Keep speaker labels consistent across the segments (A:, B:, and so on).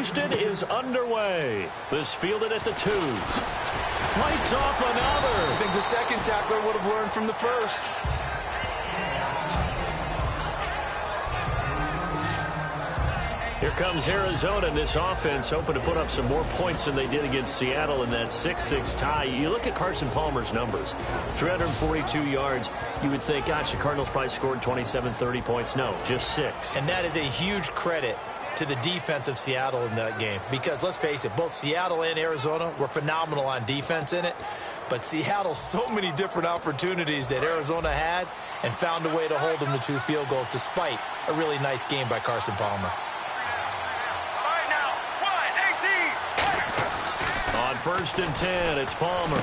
A: Houston is underway. This fielded at the 2s. Fights off another.
B: I think the second tackler would have learned from the first.
A: Here comes Arizona in this offense, hoping to put up some more points than they did against Seattle in that 6-6 tie. You look at Carson Palmer's numbers, 342 yards. You would think, gosh, the Cardinals probably scored 27, 30 points. No, just 6.
C: And that is a huge credit to the defense of Seattle in that game. Because, let's face it, both Seattle and Arizona were phenomenal on defense in it. But Seattle, so many different opportunities that Arizona had and found a way to hold them to 2 field goals despite a really nice game by Carson Palmer.
A: First and 10, it's Palmer.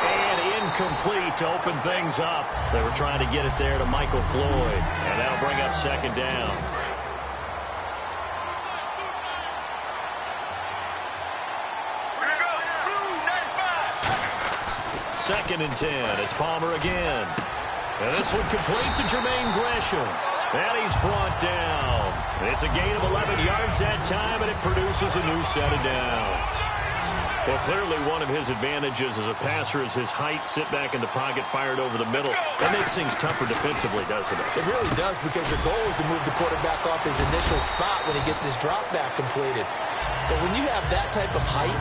A: And incomplete to open things up. They were trying to get it there to Michael Floyd. And that'll bring up second down. Second and 10, it's Palmer again. And this one complete to Jermaine Gresham. And he's brought down. It's a gain of 11 yards that time, and it produces a new set of downs. Well, clearly one of his advantages as a passer is his height, sit back in the pocket, fired over the middle. That makes things tougher defensively, doesn't it?
C: It really does, because your goal is to move the quarterback off his initial spot when he gets his drop back completed. But when you have that type of height,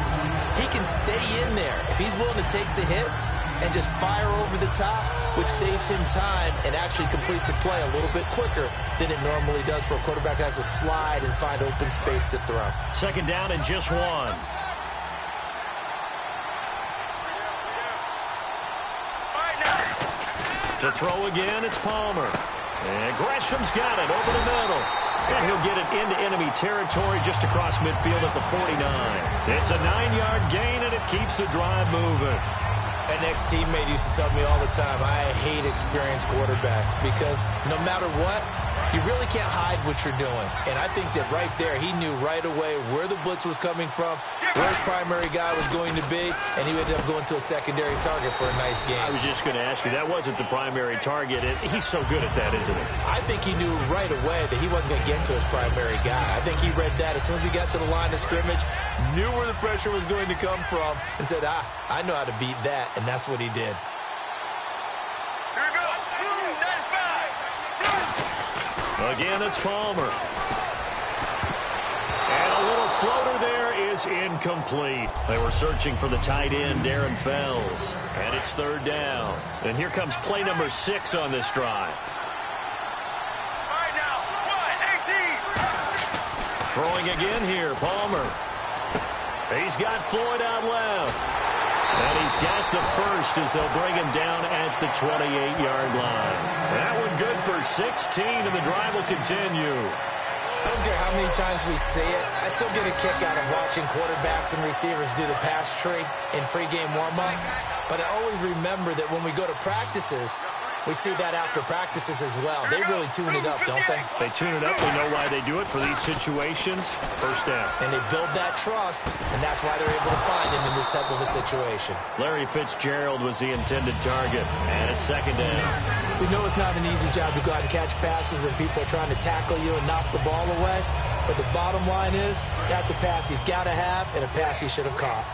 C: he can stay in there. If he's willing to take the hits and just fire over the top, which saves him time and actually completes a play a little bit quicker than it normally does for a quarterback that has to slide and find open space to throw.
A: Second down and just 1. To throw again, it's Palmer. And Gresham's got it over the middle. And he'll get it into enemy territory just across midfield at the 49. It's a 9-yard gain, and it keeps the drive moving.
C: An ex-teammate used to tell me all the time, I hate experienced quarterbacks because no matter what, you really can't hide what you're doing. And I think that right there, he knew right away where the blitz was coming from, where his primary guy was going to be, and he ended up going to a secondary target for a nice game.
A: I was just going to ask you, that wasn't the primary target. He's so good at that, isn't he?
C: I think he knew right away that he wasn't going to get to his primary guy. I think he read that as soon as he got to the line of scrimmage, knew where the pressure was going to come from, and said, I know how to beat that, and that's what he did.
A: Again, it's Palmer. And a little floater there is incomplete. They were searching for the tight end, Darren Fells. And it's third down. And here comes play number 6 on this drive. Throwing again here, Palmer. He's got Floyd out left. And he's got the first as they'll bring him down at the 28-yard line. That one good for 16, and the drive will continue.
C: I don't care how many times we see it. I still get a kick out of watching quarterbacks and receivers do the pass tree in pregame warm-up. But I always remember that when we go to practices, we see that after practices as well. They really tune it up, don't they?
A: They tune it up. They know why they do it for these situations. First down.
C: And they build that trust, and that's why they're able to find him in this type of a situation.
A: Larry Fitzgerald was the intended target, and it's second down.
C: We know it's not an easy job to go out and catch passes when people are trying to tackle you and knock the ball away. But the bottom line is, that's a pass he's got to have and a pass he should have caught.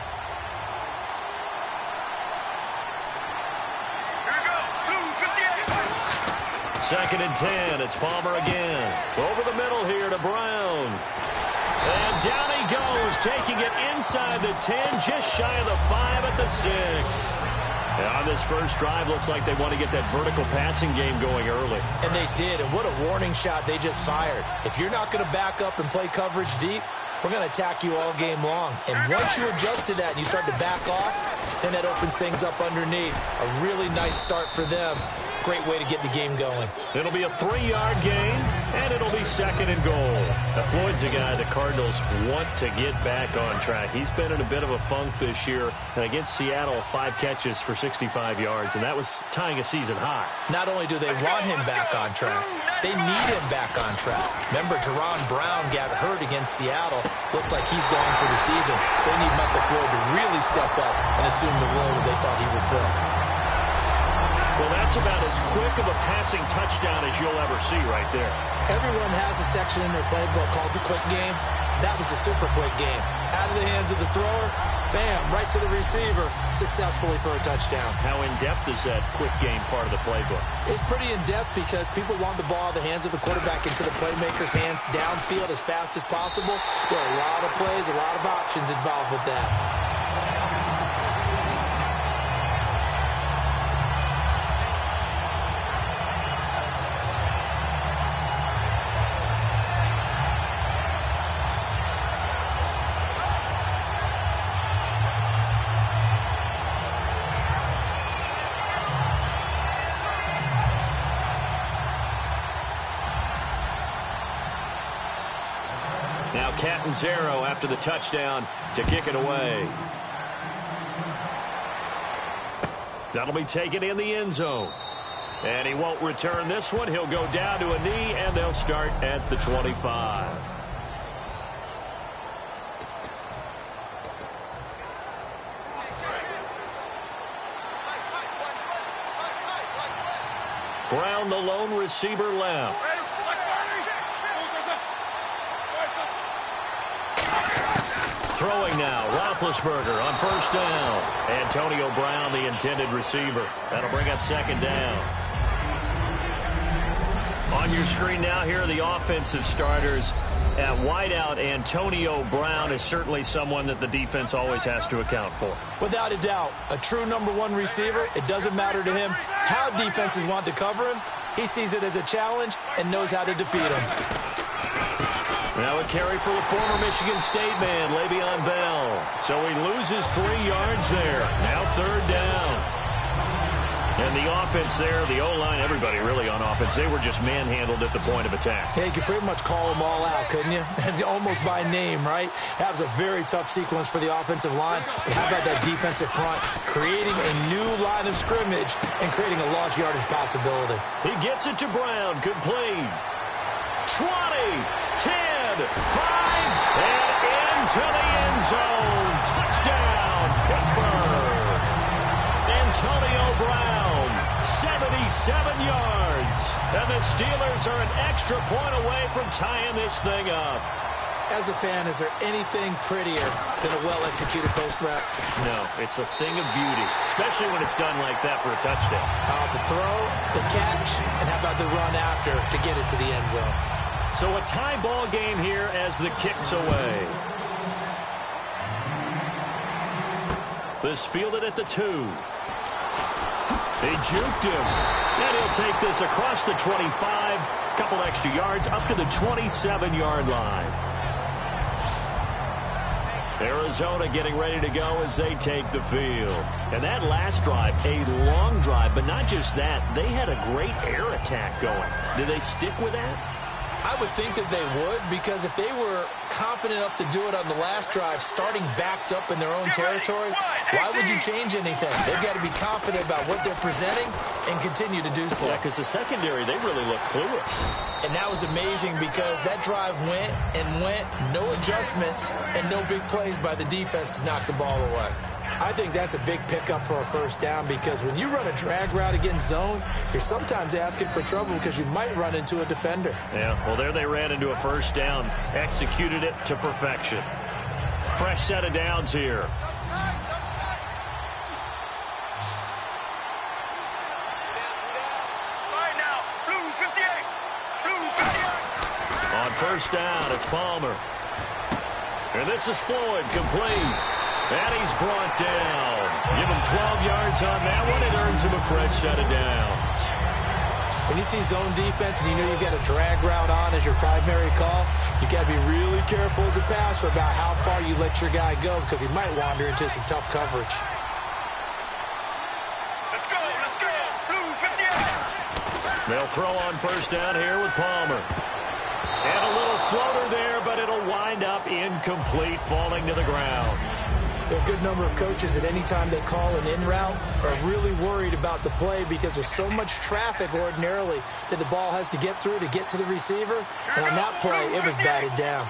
A: Second and 10. It's Palmer again. Over the middle here to Brown. And down he goes, taking it inside the 10, just shy of the 5 at the 6. And on this first drive, looks like they want to get that vertical passing game going early.
C: And they did, and what a warning shot they just fired. If you're not going to back up and play coverage deep, we're going to attack you all game long. And once you adjust to that and you start to back off, then that opens things up underneath. A really nice start for them. Great way to get the game going.
A: It'll be a 3-yard gain, and it'll be second and goal. Now, Floyd's a guy the Cardinals want to get back on track. He's been in a bit of a funk this year. And against Seattle, 5 catches for 65 yards, and that was tying a season high.
C: Not only do they want him back on track, they need him back on track. Remember, Jerron Brown got hurt against Seattle. Looks like he's gone for the season. So they need Michael Floyd to really step up and assume the role that they thought he would fill.
A: Well, that's about as quick of a passing touchdown as you'll ever see right there.
C: Everyone has a section in their playbook called the quick game. That was a super quick game. Out of the hands of the thrower, bam, right to the receiver, successfully for a touchdown.
A: How in-depth is that quick game part of the playbook?
C: It's pretty in-depth because people want the ball out of the hands of the quarterback into the playmaker's hands downfield as fast as possible. There are a lot of plays, a lot of options involved with that.
A: Now Catanzaro after the touchdown to kick it away. That'll be taken in the end zone. And he won't return this one. He'll go down to a knee, and they'll start at the 25. Brown, the lone receiver, left. Throwing now, Roethlisberger on first down. Antonio Brown, the intended receiver. That'll bring up second down. On your screen now, here are the offensive starters. At wideout, Antonio Brown is certainly someone that the defense always has to account for.
C: Without a doubt, a true #1 receiver. It doesn't matter to him how defenses want to cover him. He sees it as a challenge and knows how to defeat him.
A: Now a carry for the former Michigan State man, Le'Veon Bell. So he loses 3 yards there. Now third down. And the offense there, the O-line, everybody really on offense, they were just manhandled at the point of attack.
C: Yeah, you could pretty much call them all out, couldn't you? Almost by name, right? That was a very tough sequence for the offensive line. But how about that defensive front? Creating a new line of scrimmage and creating a lost yardage possibility.
A: He gets it to Brown, complete. 20, 10, 5, and into the end zone. Touchdown, Pittsburgh. Antonio Brown, 77 yards. And the Steelers are an extra point away from tying this thing up.
C: As a fan, is there anything prettier than a well-executed post route?
A: No, it's a thing of beauty, especially when it's done like that for a touchdown.
C: The throw, the catch, and how about the run after to get it to the end zone?
A: So a tie ball game here as the kick's away. This fielded at the 2. He juked him. And he'll take this across the 25. Couple extra yards up to the 27-yard line. Arizona getting ready to go as they take the field. And that last drive, a long drive, but not just that. They had a great air attack going. Did they stick with that?
C: I would think that they would, because if they were confident enough to do it on the last drive, starting backed up in their own territory, why would you change anything? They've got to be confident about what they're presenting and continue to do so.
A: Yeah, because the secondary, they really look clueless.
C: And that was amazing because that drive went and went, no adjustments, and no big plays by the defense to knock the ball away. I think that's a big pickup for a first down, because when you run a drag route against zone, you're sometimes asking for trouble because you might run into a defender.
A: Yeah, well, there they ran into a first down, executed it to perfection. Fresh set of downs here. On first down, it's Palmer. And this is Floyd, complete. And he's brought down. Give him 12 yards on that one. It earns him a fresh set of downs.
C: When you see zone defense and you know you've got a drag route on as your primary call, you got to be really careful as a passer about how far you let your guy go, because he might wander into some tough coverage.
D: Let's go, let's go. Blue 58.
A: They'll throw on first down here with Palmer. And a little floater there, but it'll wind up incomplete, falling to the ground.
C: There are a good number of coaches that any time they call an in route are really worried about the play, because there's so much traffic ordinarily that the ball has to get through to get to the receiver. And on that play, it was batted down.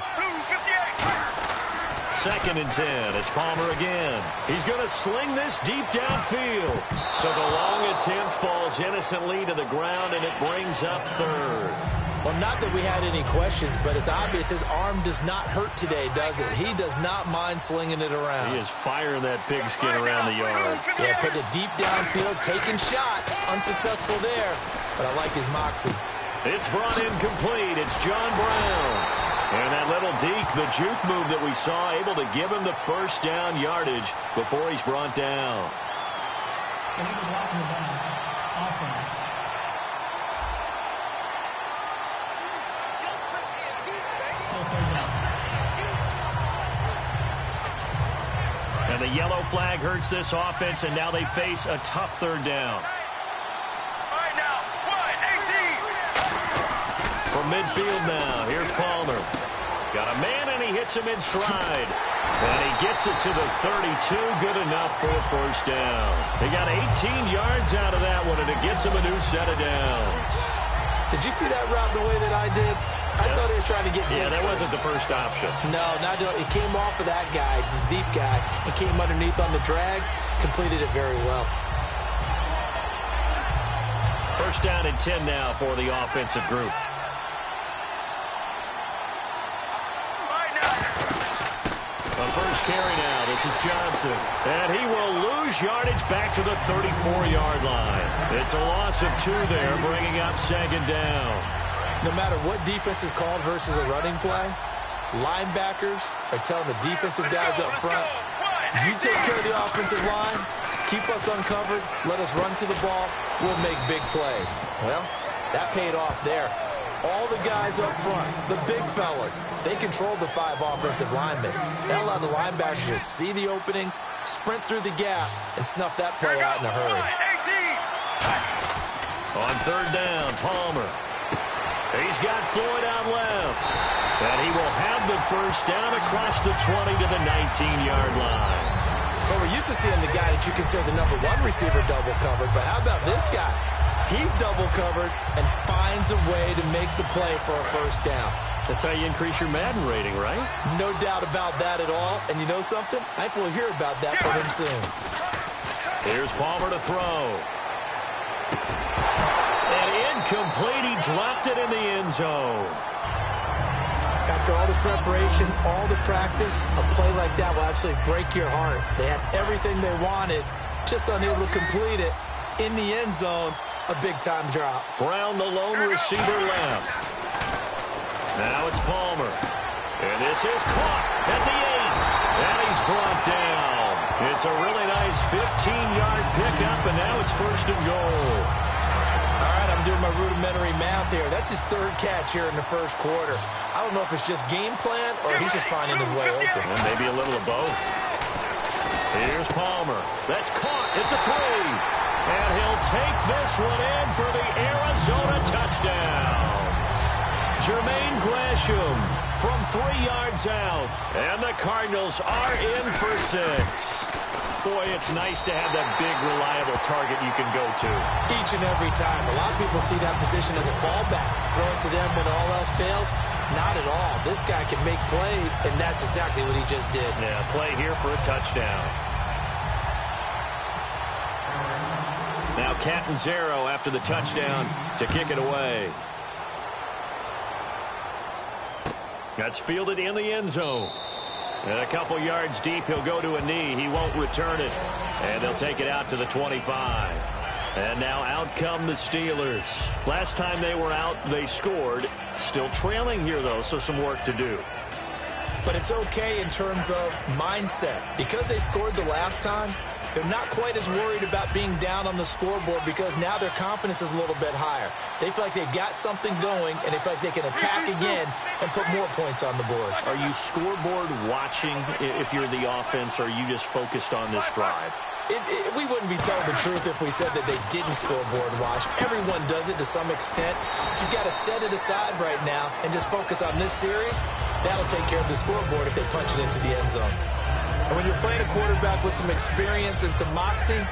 A: Second and 10. It's Palmer again. He's going to sling this deep downfield. So the long attempt falls innocently to the ground, and it brings up third.
C: Well, not that we had any questions, but it's obvious his arm does not hurt today, does it? He does not mind slinging it around.
A: He is firing that pigskin around the yard.
C: Yeah, putting it deep downfield, taking shots. Unsuccessful there, but I like his moxie.
A: It's brought in complete. It's John Brown. And that little deke, the juke move that we saw, able to give him the first down yardage before he's brought down. And the yellow flag hurts this offense, and now they face a tough third down.
D: All right, now, 1-18.
A: From midfield now, here's Palmer. Got a man, and he hits him in stride. And he gets it to the 32, good enough for a first down. He got 18 yards out of that one, and it gets him a new set of downs.
C: Did you see that route the way that I did? I thought he was trying to get deep.
A: Yeah, that wasn't the first option.
C: No, not it came off of that guy, the deep guy, and came underneath on the drag, completed it very well.
A: First down and 10 now for the offensive group. The first carry now. This is Johnson. And he will lose yardage back to the 34-yard line. It's a loss of 2 there, bringing up second down.
C: No matter what defense is called versus a running play, linebackers are telling the defensive guys up front, you take care of the offensive line, keep us uncovered, let us run to the ball, we'll make big plays. Well, that paid off there. All the guys up front, the big fellas, they controlled the 5 offensive linemen. That allowed the linebackers to see the openings, sprint through the gap, and snuff that play out in a hurry.
A: On third down, Palmer. He's got Floyd out left. And he will have the first down across the 20 to the 19-yard line.
C: Well, we're used to seeing the guy that you consider the #1 receiver double covered, but how about this guy? He's double covered and finds a way to make the play for a first down.
A: That's how you increase your Madden rating, right?
C: No doubt about that at all. And you know something? I think we'll hear about that from him soon.
A: Here's Palmer to throw. And incomplete. He dropped it in the end zone.
C: After all the preparation, all the practice, a play like that will absolutely break your heart. They had everything they wanted, just unable to complete it. In the end zone, a big-time drop.
A: Brown, the lone receiver, left. Now it's Palmer. And this is caught at the 8. And he's brought down. It's a really nice 15-yard pickup, and now it's first and goal.
C: All right, I'm doing my rudimentary math here. That's his 3rd catch here in the first quarter. I don't know if it's just game plan or he's just finding his way open.
A: And maybe a little of both. Here's Palmer. That's caught at the 3. And he'll take this one in for the Arizona touchdown. Jermaine Gresham from 3 yards out. And the Cardinals are in for 6. Boy, it's nice to have that big, reliable target you can go to.
C: Each and every time. A lot of people see that position as a fallback. Throw it to them when all else fails. Not at all. This guy can make plays, and that's exactly what he just did.
A: Yeah, play here for a touchdown. Now Catanzaro after the touchdown to kick it away. That's fielded in the end zone. And a couple yards deep, he'll go to a knee. He won't return it. And they'll take it out to the 25. And now out come the Steelers. Last time they were out, they scored. Still trailing here, though, so some work to do.
C: But it's okay in terms of mindset. Because they scored the last time, they're not quite as worried about being down on the scoreboard because now their confidence is a little bit higher. They feel like they've got something going, and they feel like they can attack again and put more points on the board.
A: Are you scoreboard watching if you're the offense, or are you just focused on this drive?
C: We wouldn't be telling the truth if we said that they didn't scoreboard watch. Everyone does it to some extent. But you've got to set it aside right now and just focus on this series. That'll take care of the scoreboard if they punch it into the end zone. And when you're playing a quarterback with some experience and some moxie,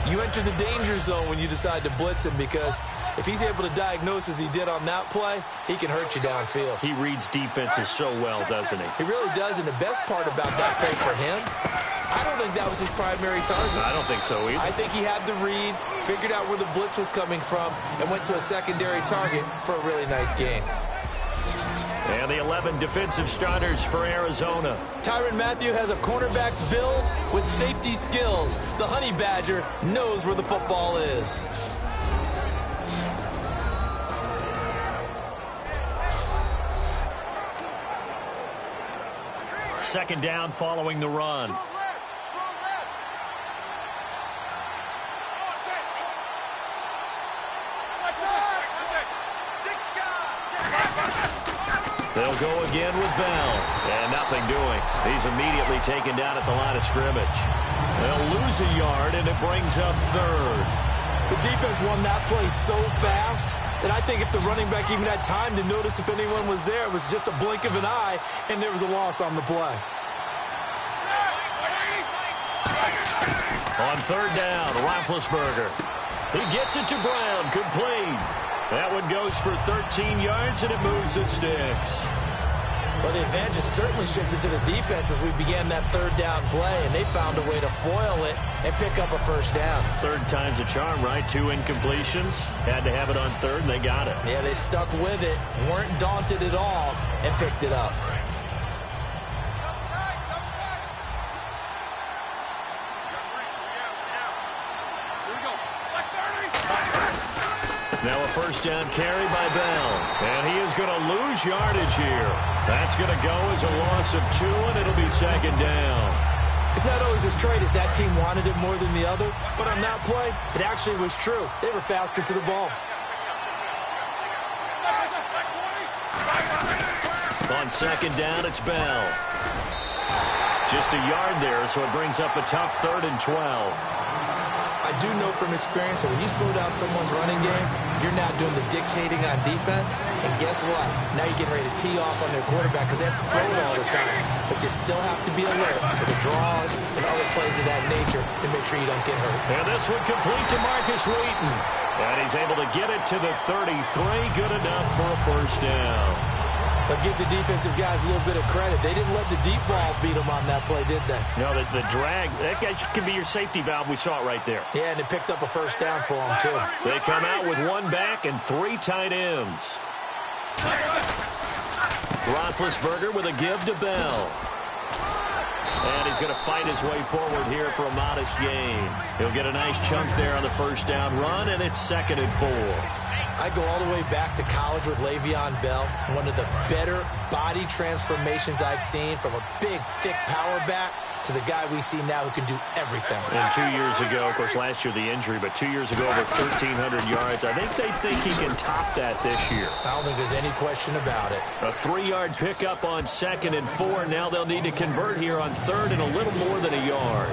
C: you enter the danger zone when you decide to blitz him, because if he's able to diagnose as he did on that play, he can hurt you downfield.
A: He reads defenses so well, doesn't he?
C: He really does, and the best part about that play for him, I don't think that was his primary target.
A: I don't think so either.
C: I think he had the read, figured out where the blitz was coming from, and went to a secondary target for a really nice gain.
A: And the 11 defensive starters for Arizona.
C: Tyrann Mathieu has a cornerback's build with safety skills. The Honey Badger knows where the football is.
A: Second down following the run. They'll go again with Bell. And nothing doing. He's immediately taken down at the line of scrimmage. They'll lose a yard, and it brings up third.
C: The defense won that play so fast that I think if the running back even had time to notice if anyone was there, it was just a blink of an eye, and there was a loss on the play.
A: On third down, Roethlisberger. He gets it to Brown, complete. That one goes for 13 yards, and it moves the sticks.
C: Well, the advantage has certainly shifted to the defense as we began that third down play, and they found a way to foil it and pick up a first down.
A: Third time's a charm, right? 2 incompletions. Had to have it on third, and they got it.
C: Yeah, they stuck with it, weren't daunted at all, and picked it up.
A: Now a first down carry by Bell. And he is going to lose yardage here. That's going to go as a loss of 2, and it'll be second down.
C: It's not always as straight as that team wanted it more than the other, but on that play, it actually was true. They were faster to the ball.
A: On second down, it's Bell. Just a yard there, so it brings up a tough 3rd and 12.
C: I do know from experience that when you slow down someone's running game, you're now doing the dictating on defense. And guess what? Now you're getting ready to tee off on their quarterback because they have to throw it all the time. But you still have to be alert for the draws and other plays of that nature to make sure you don't get hurt.
A: And this one complete to Marcus Wheaton. And he's able to get it to the 33. Good enough for a first down.
C: But give the defensive guys a little bit of credit. They didn't let the deep ball beat them on that play, did they?
A: No, the drag, that guy can be your safety valve. We saw it right there.
C: Yeah, and it picked up a first down for them, too.
A: They come out with 1 back and 3 tight ends. Roethlisberger with a give to Bell. And he's going to fight his way forward here for a modest gain. He'll get a nice chunk there on the first down run, and it's 2nd and 4.
C: I go all the way back to college with Le'Veon Bell. One of the better body transformations I've seen, from a big, thick power back to the guy we see now who can do everything.
A: And 2 years ago, of course, last year the injury, but 2 years ago over 1,300 yards. I think they think he can top that this year.
C: I don't think there's any question about it.
A: A 3-yard pickup on 2nd and 4. Now they'll need to convert here on 3rd and a little more than a yard.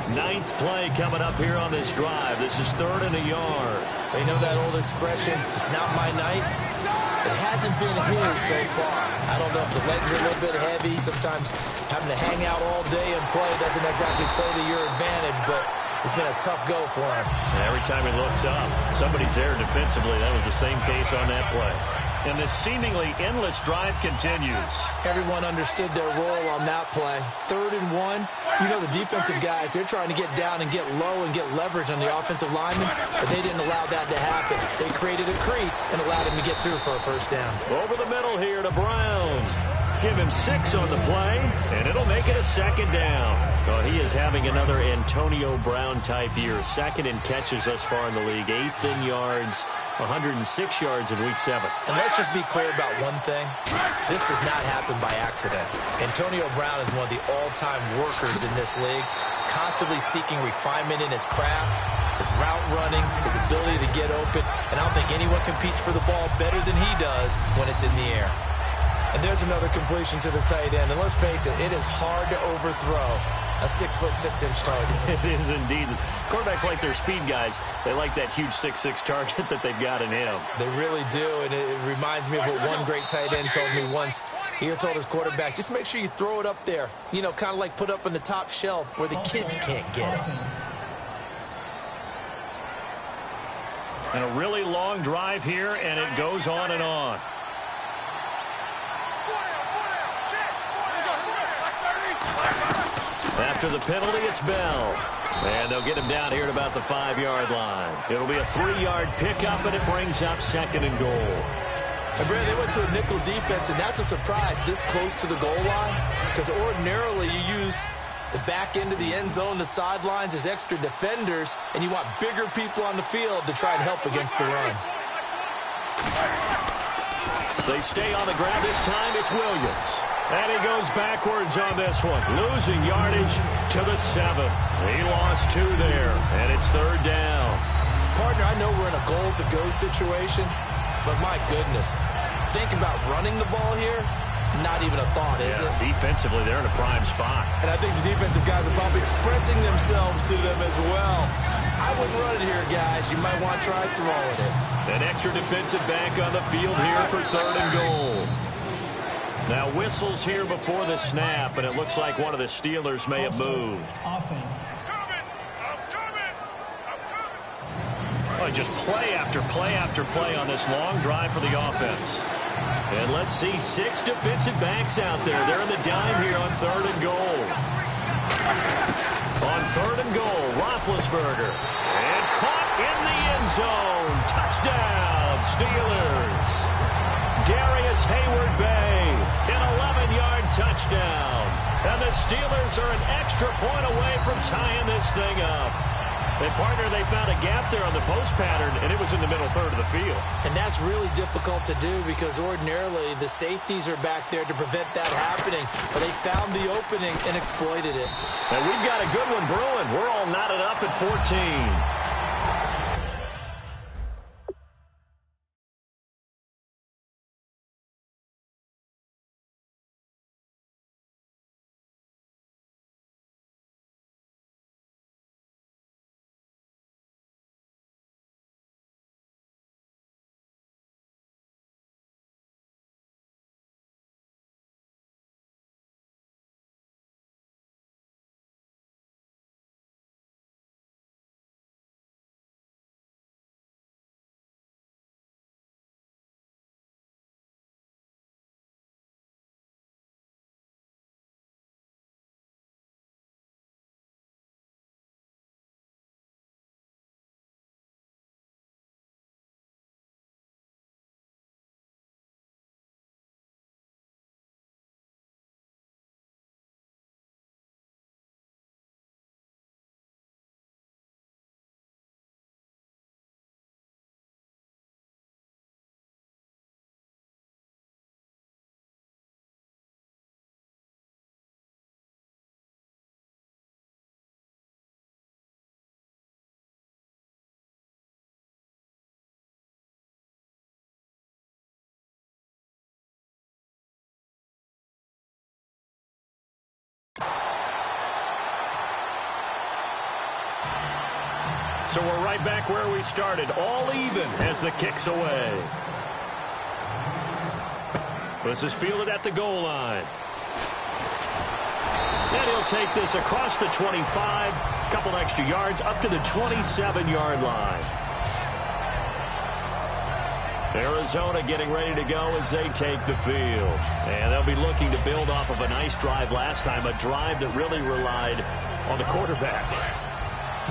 A: 9th play coming up here on this drive. This is 3rd and a yard.
C: You know that old expression, it's not my night? It hasn't been his so far. I don't know if the legs are a little bit heavy. Sometimes having to hang out all day and play doesn't exactly play to your advantage, but it's been a tough go for him.
A: And every time he looks up, somebody's there defensively. That was the same case on that play. And this seemingly endless drive continues.
C: Everyone understood their role on that play. 3rd and 1. You know, the defensive guys, they're trying to get down and get low and get leverage on the offensive lineman, but they didn't allow that to happen. They created a crease and allowed him to get through for a first down.
A: Over the middle here to Brown. Give him 6 on the play, and it'll make it a 2nd down. Oh, he is having another Antonio Brown-type year. 2nd in catches thus far in the league. 8th in yards. 106 yards in Week 7.
C: And let's just be clear about one thing. This does not happen by accident. Antonio Brown is one of the all-time workers in this league, constantly seeking refinement in his craft, his route running, his ability to get open, and I don't think anyone competes for the ball better than he does when it's in the air. And there's another completion to the tight end. And let's face it, it is hard to overthrow a 6'6" target.
A: It is indeed. Quarterbacks like their speed guys. They like that huge 6'6" target that they've got in him.
C: They really do, and it reminds me of what one great tight end told me once. He told his quarterback, just make sure you throw it up there. You know, kind of like put up on the top shelf where the kids can't get it.
A: And a really long drive here, and it goes on and on. After the penalty, it's Bell. And they'll get him down here at about the 5-yard line. It'll be a 3-yard pickup, and it brings up 2nd and goal.
C: And Brad, they went to a nickel defense, and that's a surprise this close to the goal line, because ordinarily you use the back end of the end zone, the sidelines as extra defenders, and you want bigger people on the field to try and help against the run.
A: They stay on the ground this time. It's Williams. And he goes backwards on this one, losing yardage to the 7. He lost 2 there, and it's 3rd down.
C: Partner, I know we're in a goal-to-go situation, but my goodness, think about running the ball here. Not even a thought, is it?
A: Defensively, they're in a prime spot.
C: And I think the defensive guys are probably expressing themselves to them as well. I wouldn't run it here, guys. You might want to try throwing it.
A: An extra defensive back on the field here for 3rd and goal. Now whistles here before the snap, and it looks like one of the Steelers may have moved.
E: Offense.
A: Oh, just play after play after play on this long drive for the offense. And let's see 6 defensive backs out there. They're in the dime here on 3rd and goal. On 3rd and goal, Roethlisberger. And caught in the end zone. Touchdown, Steelers. Darius Hayward-Bay, an 11-yard touchdown. And the Steelers are an extra point away from tying this thing up. And, partner, they found a gap there on the post pattern, and it was in the middle third of the field.
C: And that's really difficult to do because ordinarily the safeties are back there to prevent that happening. But they found the opening and exploited it.
A: And we've got a good one brewing. We're all knotted up at 14. So we're right back where we started, all even as the kick's away. This is fielded at the goal line. And he'll take this across the 25, couple extra yards up to the 27-yard line. Arizona getting ready to go as they take the field. And they'll be looking to build off of a nice drive last time, a drive that really relied on the quarterback.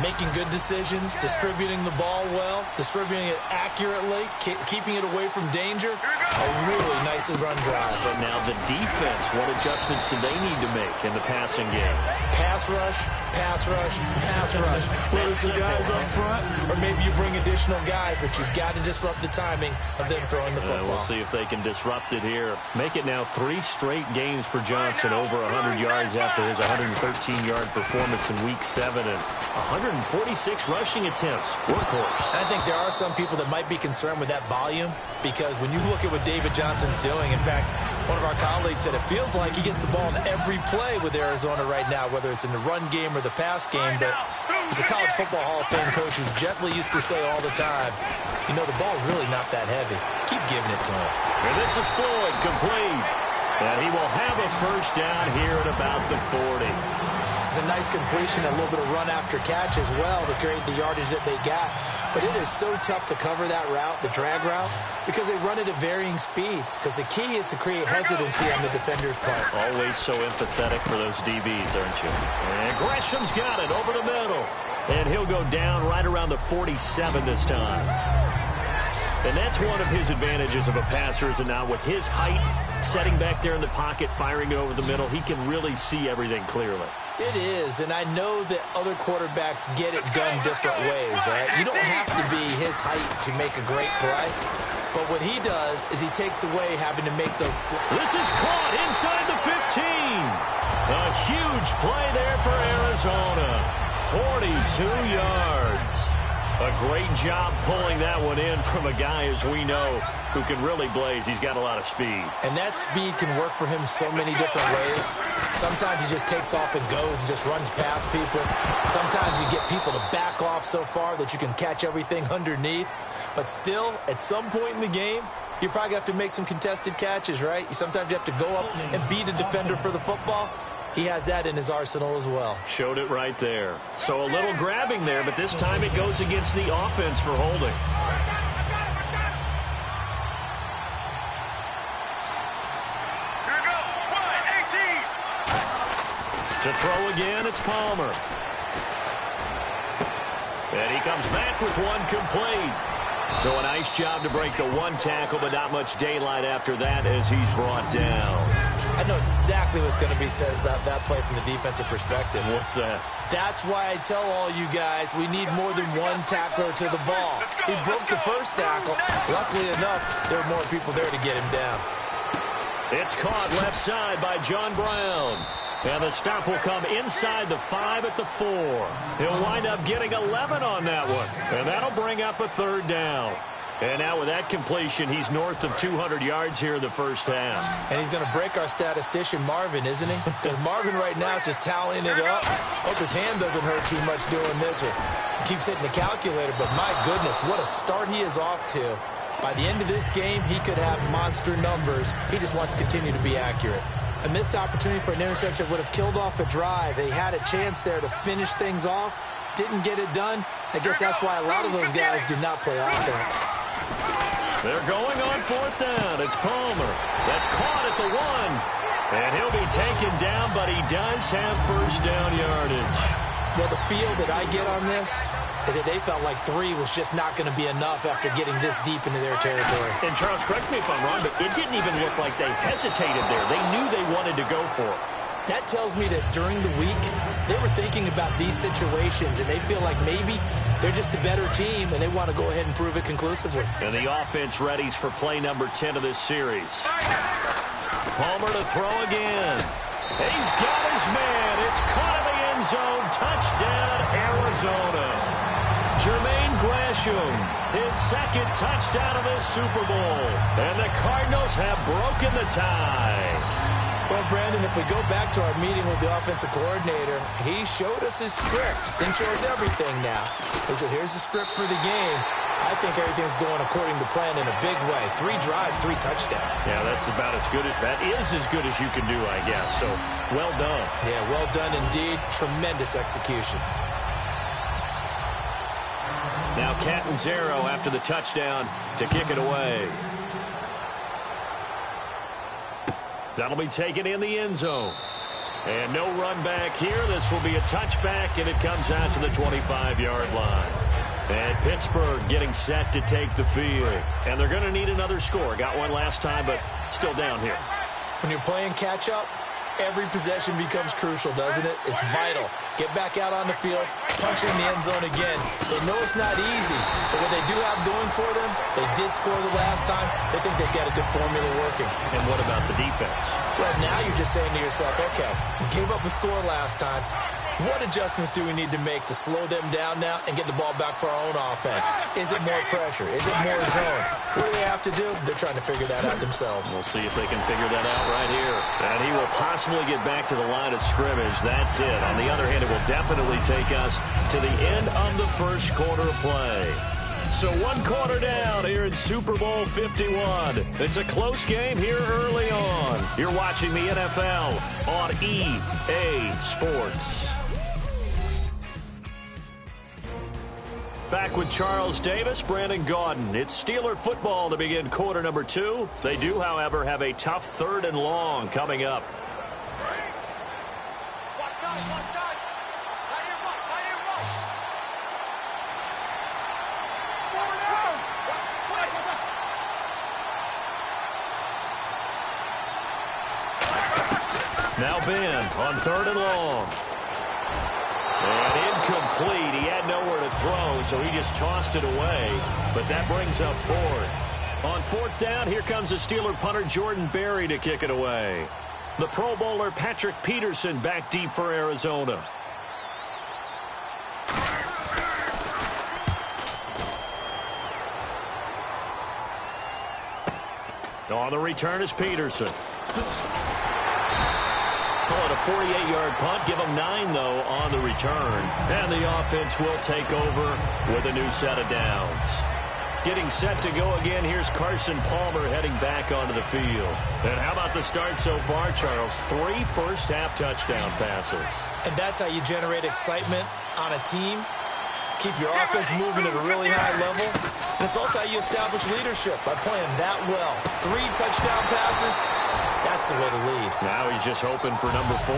C: Making good decisions, distributing the ball well, distributing it accurately, keeping it away from danger. A really nicely run drive.
A: But now the defense, what adjustments do they need to make in the passing game?
C: Pass rush, pass rush, pass rush. Whether it's the guys up front or maybe you bring additional guys, but you've got to disrupt the timing of them throwing the football.
A: We'll see if they can disrupt it here. Make it now 3 straight games for Johnson, over 100 yards after his 113-yard performance in Week 7 and 146 rushing attempts. Workhorse.
C: I think there are some people that might be concerned with that volume because when you look at what David Johnson's doing, in fact, one of our colleagues said it feels like he gets the ball in every play with Arizona right now, whether it's in the run game or the pass game. But he's a college football Hall of Fame coach who gently used to say all the time, you know, the ball's really not that heavy. Keep giving it to him.
A: And this is Floyd, complete. And he will have a first down here at about the 40.
C: It's a nice completion, a little bit of run after catch as well to create the yardage that they got. But it is so tough to cover that route, the drag route, because they run it at varying speeds. Because the key is to create hesitancy on the defender's part.
A: Always so empathetic for those DBs, aren't you? And Gresham's got it over the middle. And he'll go down right around the 47 this time. And that's one of his advantages of a passer, is it not? With his height, setting back there in the pocket, firing it over the middle, he can really see everything clearly.
C: It is, and I know that other quarterbacks get it done different ways, right? You don't have to be his height to make a great play. But what he does is he takes away having to make those...
A: This is caught inside the 15. A huge play there for Arizona. 42 yards. A great job pulling that one in from a guy, as we know, who can really blaze. He's got a lot of speed.
C: And that speed can work for him so many different ways. Sometimes he just takes off and goes and just runs past people. Sometimes you get people to back off so far that you can catch everything underneath. But still, at some point in the game, you probably have to make some contested catches, right? Sometimes you have to go up and beat a defender for the football. He has that in his arsenal as well.
A: Showed it right there. So a little grabbing there, but this time it goes against the offense for holding.
D: Here we go. 1-18.
A: To throw again, it's Palmer. And he comes back with one complete. So a nice job to break the one tackle, but not much daylight after that as he's brought down.
C: I know exactly what's going to be said about that play from the defensive perspective.
A: What's that?
C: That's why I tell all you guys we need more than one tackler to the ball. He broke the first tackle. Luckily enough, there were more people there to get him down.
A: It's caught left side by John Brown. And the stop will come inside the 5 at the 4. He'll wind up getting 11 on that one. And that'll bring up a third down. And now with that completion, he's north of 200 yards here in the first half.
C: And he's going to break our statistician, Marvin, isn't he? Because Marvin right now is just tallying it up. Hope his hand doesn't hurt too much doing this, or keeps hitting the calculator. But my goodness, what a start he is off to. By the end of this game, he could have monster numbers. He just wants to continue to be accurate. A missed opportunity for an interception would have killed off a drive. They had a chance there to finish things off. Didn't get it done. I guess that's why a lot of those guys do not play offense.
A: They're going on fourth down. It's Palmer. That's caught at the 1. And he'll be taken down, but he does have first down yardage.
C: Well, the feel that I get on this is that they felt like 3 was just not going to be enough after getting this deep into their territory.
A: And Charles, correct me if I'm wrong, but it didn't even look like they hesitated there. They knew they wanted to go for it.
C: That tells me that during the week, they were thinking about these situations, and they feel like maybe they're just the better team, and they want to go ahead and prove it conclusively.
A: And the offense readies for play number 10 of this series. Palmer to throw again. He's got his man. It's caught in the end zone. Touchdown, Arizona. Jermaine Gresham, his second touchdown of this Super Bowl. And the Cardinals have broken the tie.
C: Well, Brandon, if we go back to our meeting with the offensive coordinator, he showed us his script. Didn't show us everything now. He said, here's the script for the game. I think everything's going according to plan in a big way. 3 drives, 3 touchdowns.
A: Yeah, that's about as good as, that is as good as you can do, I guess. So, well done.
C: Yeah, well done indeed. Tremendous execution.
A: Now Catanzaro after the touchdown to kick it away. That'll be taken in the end zone. And no run back here. This will be a touchback, and it comes out to the 25-yard line. And Pittsburgh getting set to take the field. And they're going to need another score. Got one last time, but still down here.
C: When you're playing catch-up, every possession becomes crucial, doesn't it? It's vital. Get back out on the field, punch in the end zone again. They know it's not easy, but what they do have going for them, they did score the last time. They think they've got a good formula working.
A: And what about the defense?
C: Well, now you're just saying to yourself, okay, we gave up a score last time. What adjustments do we need to make to slow them down now and get the ball back for our own offense? Is it more pressure? Is it more zone? What do they have to do? They're trying to figure that out themselves.
A: We'll see if they can figure that out right here. And he will possibly get back to the line of scrimmage. That's it. On the other hand, it will definitely take us to the end of the first quarter of play. So 1 quarter down here in Super Bowl 51. It's a close game here early on. You're watching the NFL on EA Sports. Back with Charles Davis, Brandon Gaudin. It's Steeler football to begin quarter number 2. They do, however, have a tough 3rd and long coming up. Now Ben on 3rd and long. And incomplete. He had nowhere to throw, so he just tossed it away. But that brings up 4th. On 4th down, here comes the Steeler punter Jordan Berry to kick it away. The Pro Bowler Patrick Peterson back deep for Arizona. On the return is Peterson. Call it a 48-yard punt. Give them 9, though, on the return. And the offense will take over with a new set of downs. Getting set to go again, here's Carson Palmer heading back onto the field. And how about the start so far, Charles? 3 first-half touchdown passes.
C: And that's how you generate excitement on a team. Keep your offense moving at a really high level. And it's also how you establish leadership, by playing that well. 3 touchdown passes, that's the way to lead.
A: Now he's just hoping for number 4.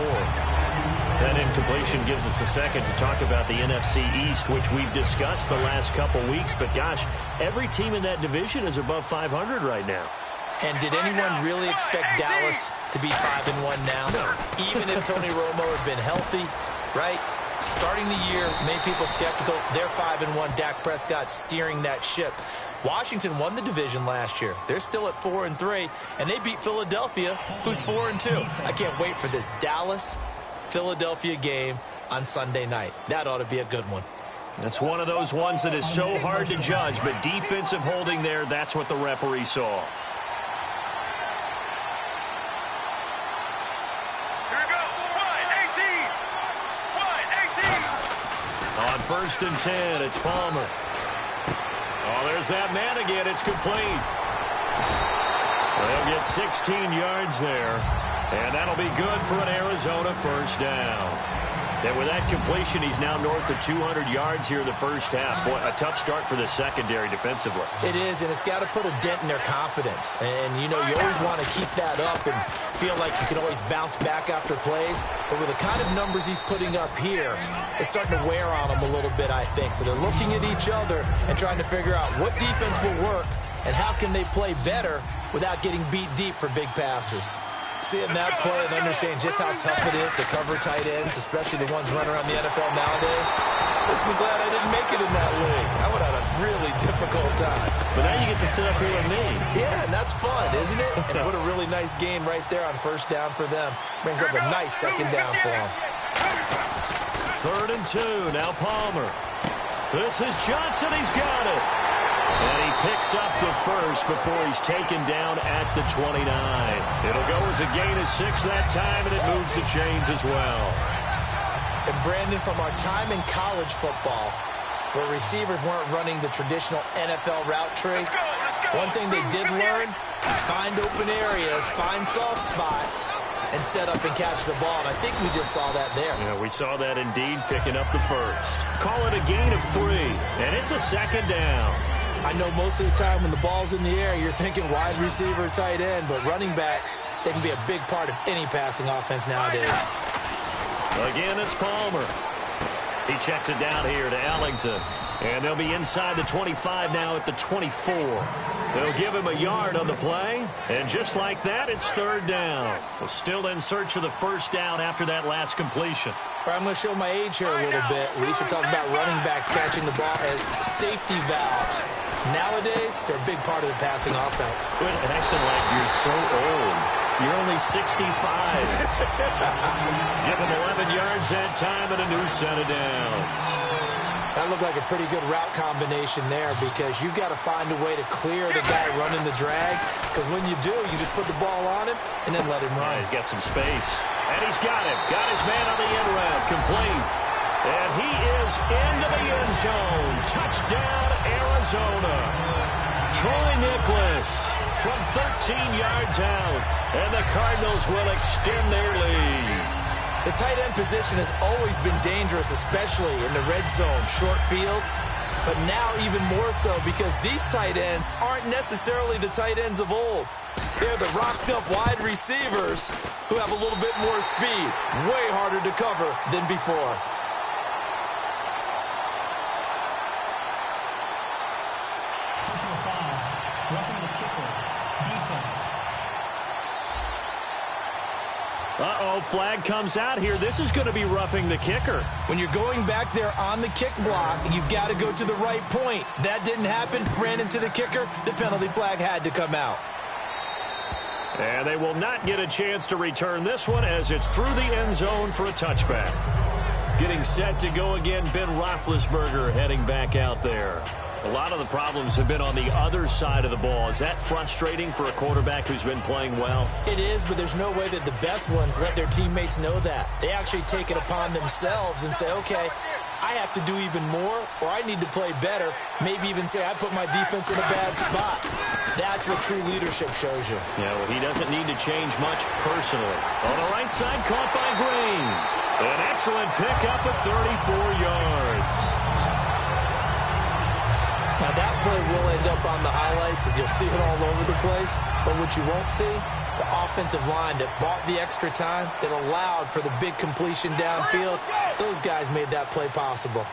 A: That incompletion gives us a second to talk about the NFC East, which we've discussed the last couple weeks. But, gosh, every team in that division is above 500 right now.
C: And did anyone really expect Dallas to be 5-1 now? No. Even if Tony Romo had been healthy, right? Starting the year, made people skeptical. They're 5-1. Dak Prescott steering that ship. Washington won the division last year. They're still at 4-3, and they beat Philadelphia, who's 4-2. I can't wait for this Dallas-Philadelphia game on Sunday night. That ought to be a good one.
A: That's one of those ones that is so hard to judge, but defensive holding there, that's what the referee saw. On 1st and 10, it's Palmer. Oh, there's that man again. It's complete. They'll get 16 yards there, and that'll be good for an Arizona first down. And with that completion, he's now north of 200 yards here in the first half. Boy, a tough start for the secondary defensively.
C: It is, and it's got to put a dent in their confidence. And, you know, you always want to keep that up and feel like you can always bounce back after plays. But with the kind of numbers he's putting up here, it's starting to wear on them a little bit, I think. So they're looking at each other and trying to figure out what defense will work and how can they play better without getting beat deep for big passes. Seeing that play and understanding just how tough it is to cover tight ends, especially the ones running around the NFL nowadays, makes me glad I didn't make it in that league. I would have had a really difficult time.
A: But now you get to sit up here with me.
C: Yeah, and that's fun, isn't it? And what a really nice game right there on first down for them. Brings up a nice second down for them.
A: 3rd and 2, now Palmer. This is Johnson, he's got it. And he picks up the first before he's taken down at the 29. It'll go as a gain of 6 that time, and it moves the chains as well.
C: And Brandon, from our time in college football, where receivers weren't running the traditional NFL route tree, one thing they did learn, find open areas, find soft spots, and set up and catch the ball. And I think we just saw that there.
A: Yeah, we saw that indeed, picking up the first. Call it a gain of 3, and it's a second down.
C: I know most of the time when the ball's in the air, you're thinking wide receiver, tight end, but running backs, they can be a big part of any passing offense nowadays.
A: Again, it's Palmer. He checks it down here to Ellington. And they'll be inside the 25 now at the 24. They'll give him a yard on the play. And just like that, it's 3rd down. So still in search of the first down after that last completion.
C: I'm going to show my age here a little bit. We used to talk about running backs catching the ball as safety valves. Nowadays, they're a big part of the passing offense.
A: Quit acting like you're so old. You're only 65. Give him 11 yards that time and a new set of downs.
C: That looked like a pretty good route combination there, because you've got to find a way to clear the guy running the drag, because when you do, you just put the ball on him and then let him run.
A: Yeah, he's got some space. And he's got him. Got his man on the end route. Complete. And he is into the end zone. Touchdown, Arizona. Troy Nicholas from 13 yards out. And the Cardinals will extend their lead.
C: The tight end position has always been dangerous, especially in the red zone, short field. But now even more so because these tight ends aren't necessarily the tight ends of old. They're the rocked-up wide receivers who have a little bit more speed. Way harder to cover than before.
E: Personal foul. Roughing the kicker. Defense.
A: Uh-oh, flag comes out here. This is going to be roughing the kicker.
C: When you're going back there on the kick block, you've got to go to the right point. That didn't happen. Ran into the kicker. The penalty flag had to come out.
A: And they will not get a chance to return this one as it's through the end zone for a touchback. Getting set to go again, Ben Roethlisberger heading back out there. A lot of the problems have been on the other side of the ball. Is that frustrating for a quarterback who's been playing well?
C: It is, but there's no way that the best ones let their teammates know that. They actually take it upon themselves and say, okay, I have to do even more, or I need to play better. Maybe even say, I put my defense in a bad spot. That's what true leadership shows you.
A: Yeah, well, he doesn't need to change much personally. On the right side, caught by Green. An excellent pickup at 34 yards.
C: Now, that play will end up on the highlights, and you'll see it all over the place. But what you won't see, the offensive line that bought the extra time, that allowed for the big completion downfield, those guys made that play possible.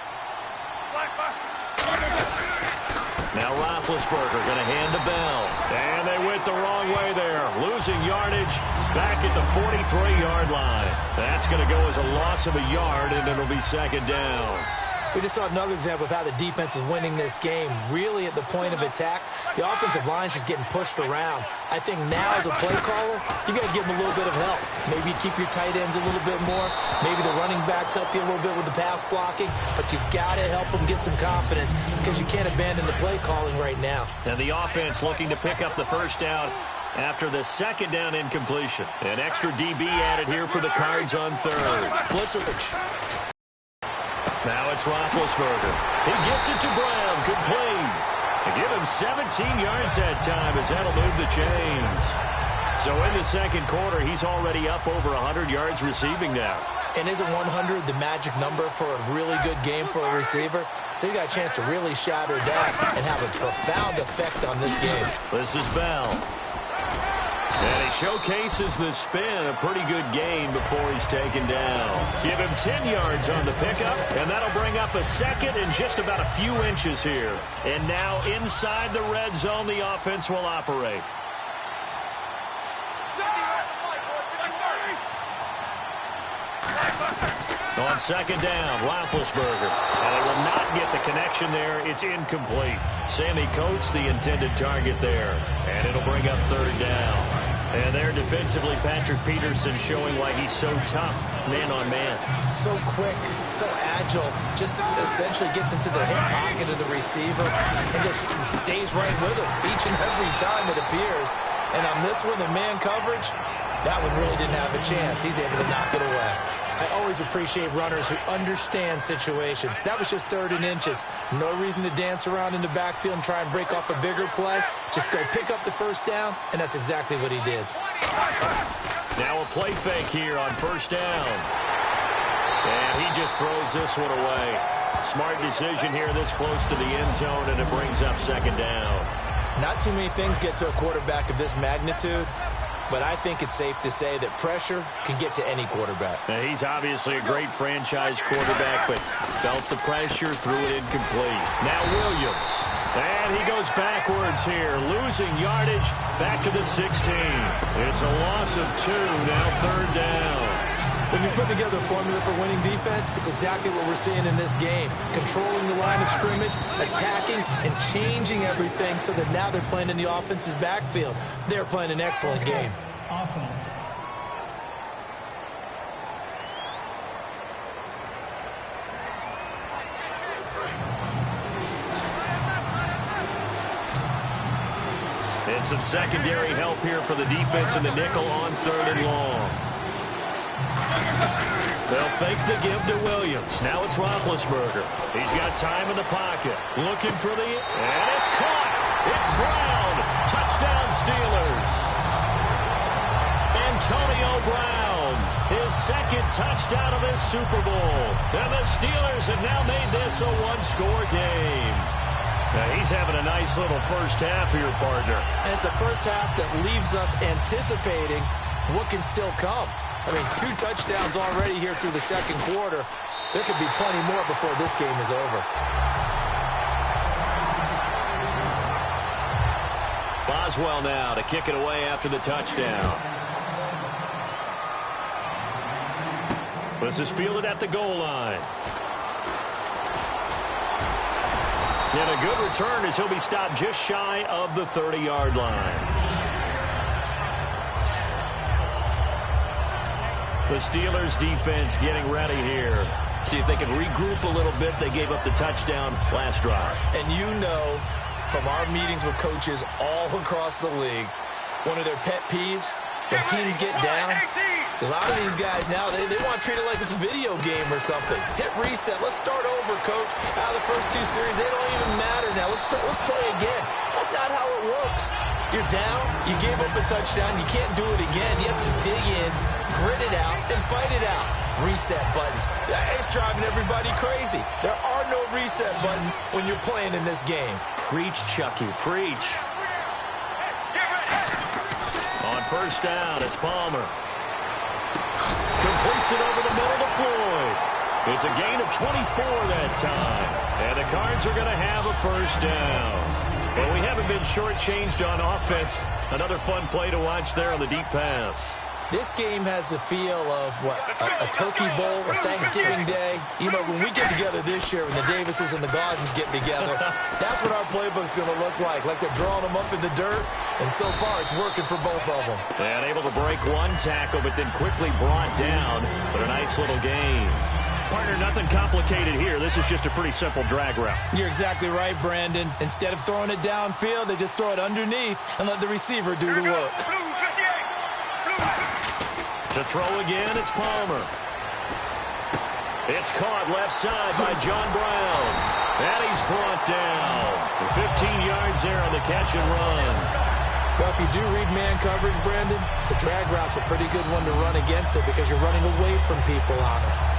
A: Now Roethlisberger going to hand to Bell. And they went the wrong way there. Losing yardage back at the 43-yard line. That's going to go as a loss of a yard, and it'll be second down.
C: We just saw another example of how the defense is winning this game. Really at the point of attack, the offensive line's just getting pushed around. I think now as a play caller, you got to give them a little bit of help. Maybe keep your tight ends a little bit more. Maybe the running backs help you a little bit with the pass blocking. But you've got to help them get some confidence because you can't abandon the play calling right now.
A: And the offense looking to pick up the first down after the second down incompletion. An extra DB added here for the Cards on third.
C: Blitzerich.
A: Now it's Roethlisberger. He gets it to Brown. Complete. They give him 17 yards that time as that'll move the chains. So in the second quarter, he's already up over 100 yards receiving now.
C: And isn't 100 the magic number for a really good game for a receiver? So you got a chance to really shatter that and have a profound effect on this game.
A: This is Bell. And he showcases the spin, a pretty good gain before he's taken down. Give him 10 yards on the pickup, and that'll bring up a second and just about a few inches here. And now inside the red zone, the offense will operate. On second down, Roethlisberger. And they will not get the connection there. It's incomplete. Sammy Coates, the intended target there. And it'll bring up third down. And there defensively, Patrick Peterson showing why he's so tough, man on man. So quick, so agile, just essentially gets into the hip pocket of the receiver and just stays right with him each and every time it appears. And on this one, in man coverage, that one really didn't have a chance. He's able to knock it away. I always appreciate runners who understand situations. That was just 3rd and inches. No reason to dance around in the backfield and try and break off a bigger play. Just go pick up the first down, and that's exactly what he did. Now a play fake here on first down. And he just throws this one away. Smart decision here this close to the end zone, and it brings up second down. Not too many things get to a quarterback of this magnitude. But I think it's safe to say that pressure can get to any quarterback. Now, he's obviously a great franchise quarterback, but felt the pressure, threw it incomplete. Now Williams. And he goes backwards here, losing yardage back to the 16. It's a loss of 2, now third down. When you put together a formula for winning defense, it's exactly what we're seeing in this game. Controlling the line of scrimmage, attacking, and changing everything so that now they're playing in the offense's backfield. They're playing an excellent game.
E: Offense.
A: And some secondary help here for the defense in the nickel on 3rd and long. They'll fake the give to Williams. Now it's Roethlisberger. He's got time in the pocket. Looking for the... And it's caught. It's Brown. Touchdown Steelers. Antonio Brown. His second touchdown of this Super Bowl. And the Steelers have now made this a one-score game. Now he's having a nice little first half here, partner.
C: And it's a first half that leaves us anticipating what can still come. I mean, 2 touchdowns already here through the second quarter. There could be plenty more before this game is over.
A: Boswell now to kick it away after the touchdown. This is fielded at the goal line. And a good return as he'll be stopped just shy of the 30-yard line. The Steelers defense getting ready here. See if they can regroup a little bit. They gave up the touchdown last drive.
C: And you know from our meetings with coaches all across the league, one of their pet peeves, when teams get down, a lot of these guys now, they want to treat it like it's a video game or something. Hit reset. Let's start over, coach. Out of the first 2 series, they don't even matter now. Let's play again. That's not how it works. You're down. You gave up a touchdown. You can't do it again. You have to dig in, grit it out, and fight it out. Reset buttons. It's driving everybody crazy. There are no reset buttons when you're playing in this game.
A: Preach, Chucky. Preach. On first down, it's Palmer. Completes it over the middle to Floyd. It's a gain of 24 that time. And the Cards are going to have a first down. Well, we haven't been shortchanged on offense. Another fun play to watch there on the deep pass.
C: This game has the feel of, what, a Turkey Bowl, a Thanksgiving Day. You know, when we get together this year, when the Davises and the Gardens get together, that's what our playbook's going to look like they're drawing them up in the dirt, and so far it's working for both of them.
A: And able to break one tackle, but then quickly brought down. But a nice little gain. Partner, nothing complicated here. This is just a pretty simple drag route.
C: You're exactly right, Brandon. Instead of throwing it downfield, they just throw it underneath and let the receiver do the work.
A: To throw again, it's Palmer. It's caught left side by John Brown. And he's brought down. 15 yards there on the catch and run.
C: Well, if you do read man coverage, Brandon, the drag route's a pretty good one to run against it because you're running away from people on it.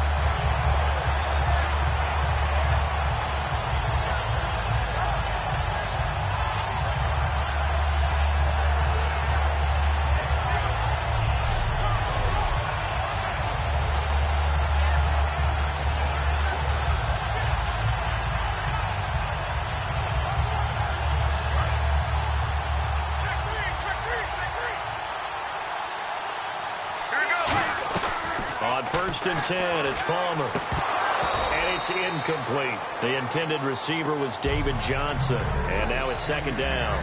A: First and 10, it's Palmer. And it's incomplete. The intended receiver was David Johnson. And now it's second down.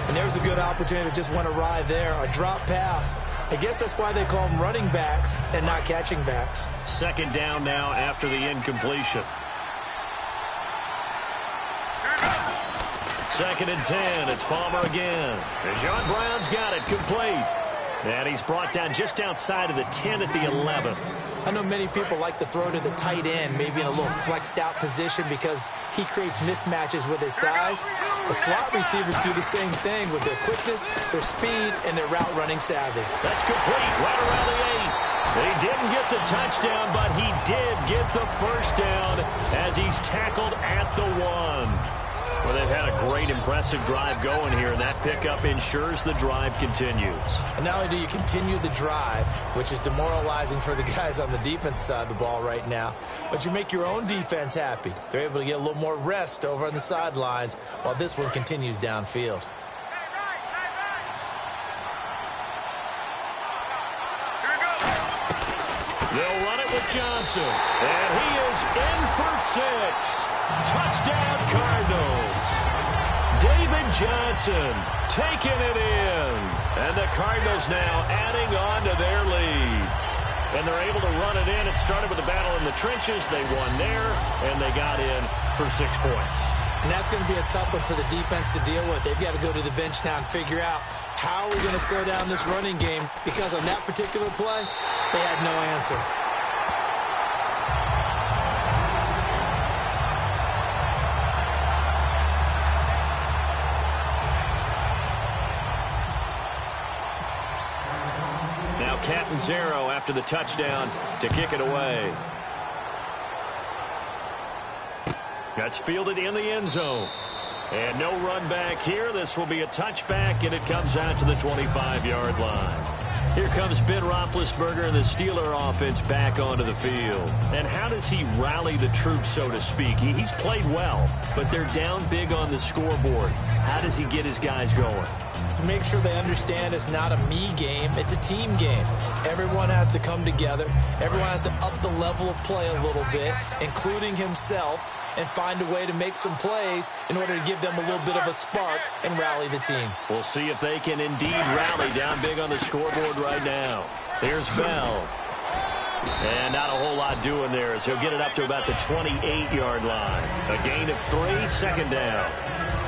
C: And there's a good opportunity to just went awry there. A drop pass. I guess that's why they call them running backs and not catching backs.
A: Second down now after the incompletion. Second and 10, it's Palmer again. And John Brown's got it complete. And he's brought down just outside of the 10 at the 11.
C: I know many people like to throw to the tight end, maybe in a little flexed out position because he creates mismatches with his size. The slot receivers do the same thing with their quickness, their speed, and their route running savvy.
A: That's complete right around the 8. He didn't get the touchdown, but he did get the first down as he's tackled at the 1. Well, they've had a great, impressive drive going here, and that pickup ensures the drive continues.
C: And not only do you continue the drive, which is demoralizing for the guys on the defense side of the ball right now, but you make your own defense happy. They're able to get a little more rest over on the sidelines while this one continues downfield.
A: They'll run it with Johnson, and he is in for 6. Touchdown, Cardinals. David Johnson taking it in. And the Cardinals now adding on to their lead. And they're able to run it in. It started with a battle in the trenches. They won there, and they got in for 6 points.
C: And that's going to be a tough one for the defense to deal with. They've got to go to the bench now and figure out how we're going to slow down this running game, because on that particular play, they had no answer.
A: 0 after the touchdown to kick it away. That's fielded in the end zone. And no run back here. This will be a touchback, and it comes out to the 25-yard line. Here comes Ben Roethlisberger and the Steeler offense back onto the field. And how does he rally the troops, so to speak? He's played well, but they're down big on the scoreboard. How does he get his guys going?
C: To make sure they understand it's not a me game, it's a team game. Everyone has to come together. Everyone has to up the level of play a little bit, including himself, and find a way to make some plays in order to give them a little bit of a spark and rally the team.
A: We'll see if they can indeed rally down big on the scoreboard right now. Here's Bell. And not a whole lot doing there as he'll get it up to about the 28-yard line. A gain of 3, second down.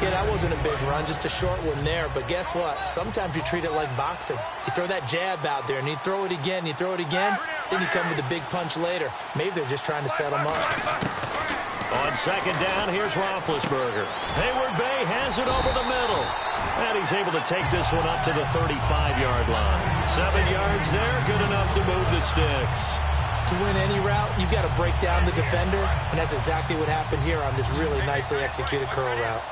C: Yeah, that wasn't a big run, just a short one there. But guess what? Sometimes you treat it like boxing. You throw that jab out there, and you throw it again, then you come with a big punch later. Maybe they're just trying to set them up.
A: On second down, here's Roethlisberger. Hayward Bay has it over the middle. And he's able to take this one up to the 35-yard line. 7 yards there, good enough to move the sticks.
C: To win any route, you've got to break down the defender, and that's exactly what happened here on this really nicely executed curl route.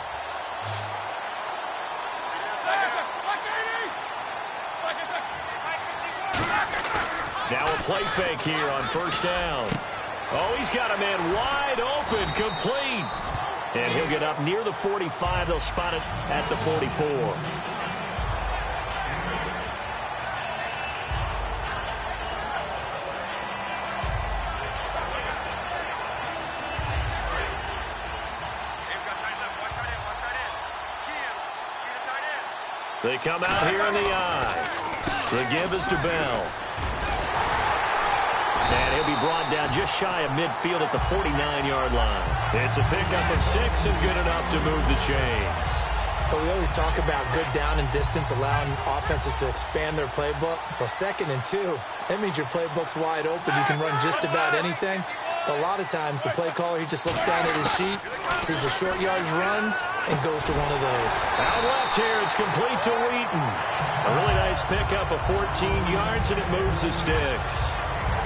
A: Now a play fake here on first down. Oh, he's got a man wide open, complete. And he'll get up near the 45. They'll spot it at the 44. They come out here in the eye. The give is to Bell. And he'll be brought down just shy of midfield at the 49-yard line. It's a pickup of 6 and good enough to move the chains.
C: But we always talk about good down and distance, allowing offenses to expand their playbook. Well, 2nd and 2, that means your playbook's wide open. You can run just about anything. But a lot of times, the play caller, he just looks down at his sheet, sees the short yardage runs, and goes to one of those.
A: Out left here, it's complete to Wheaton. A really nice pickup of 14 yards, and it moves the sticks.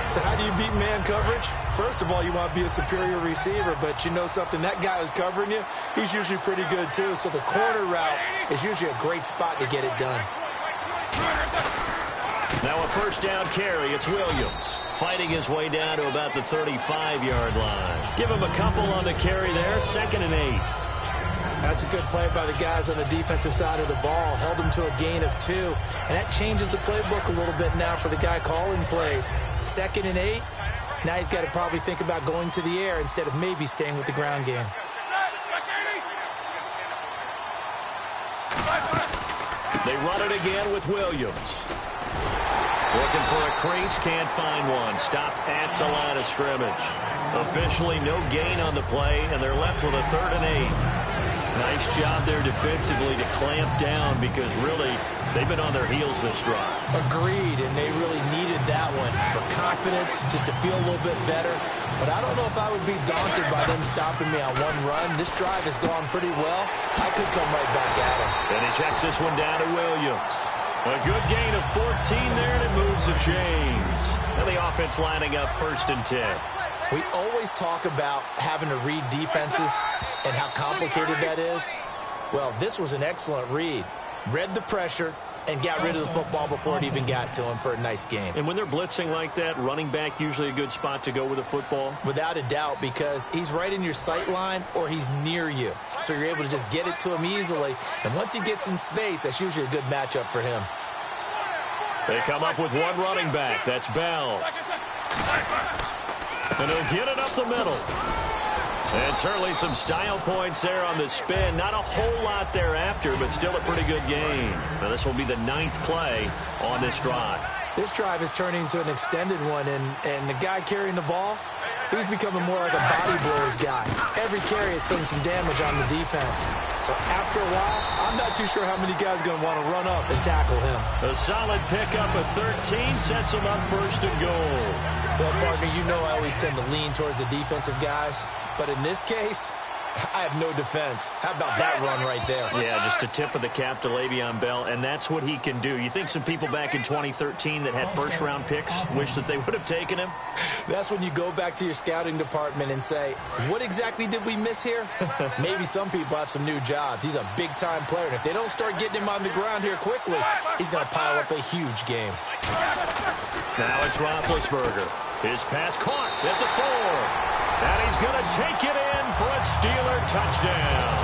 B: So how do you beat man coverage? First of all, you want to be a superior receiver, but you know something, that guy who's covering you, he's usually pretty good too. So the corner route is usually a great spot to get it done.
A: Now a first down carry, it's Williams. Fighting his way down to about the 35-yard line. Give him a couple on the carry there, 2nd and 8.
C: That's a good play by the guys on the defensive side of the ball. Held him to a gain of 2. And that changes the playbook a little bit now for the guy calling plays. 2nd and 8. Now he's got to probably think about going to the air instead of maybe staying with the ground game.
A: They run it again with Williams. Looking for a crease, can't find one. Stopped at the line of scrimmage. Officially no gain on the play, and they're left with a 3rd and 8. Nice job there defensively to clamp down because really they've been on their heels this drive.
C: Agreed, and they really needed that one for confidence, just to feel a little bit better. But I don't know if I would be daunted by them stopping me on one run. This drive has gone pretty well. I could come right back at him.
A: And he checks this one down to Williams. A good gain of 14 there, and it moves the chains. And the offense lining up 1st and 10.
C: We always talk about having to read defenses and how complicated that is. Well, this was an excellent read. Read the pressure and got rid of the football before it even got to him for a nice game.
A: And when they're blitzing like that, running back usually a good spot to go with the football?
C: Without a doubt, because he's right in your sight line or he's near you. So you're able to just get it to him easily. And once he gets in space, that's usually a good matchup for him.
A: They come up with one running back. That's Bell. And he'll get it up the middle. And certainly some style points there on the spin. Not a whole lot thereafter, but still a pretty good game. Now this will be the 9th play on this drive.
C: This drive is turning into an extended one, and the guy carrying the ball, he's becoming more like a body blows guy. Every carry is putting some damage on the defense. So after a while, I'm not too sure how many guys are going to want to run up and tackle him.
A: A solid pickup of 13 sets him up 1st and goal.
C: Well, partner, you know I always tend to lean towards the defensive guys. But in this case, I have no defense. How about that run right there?
A: Yeah, just a tip of the cap to Le'Veon Bell, and that's what he can do. You think some people back in 2013 that had first-round picks wish that they would have taken him?
C: That's when you go back to your scouting department and say, what exactly did we miss here? Maybe some people have some new jobs. He's a big-time player, and if they don't start getting him on the ground here quickly, he's going to pile up a huge game.
A: Now it's Roethlisberger. His pass caught at the 4. And he's going to take it in for a Steeler touchdown.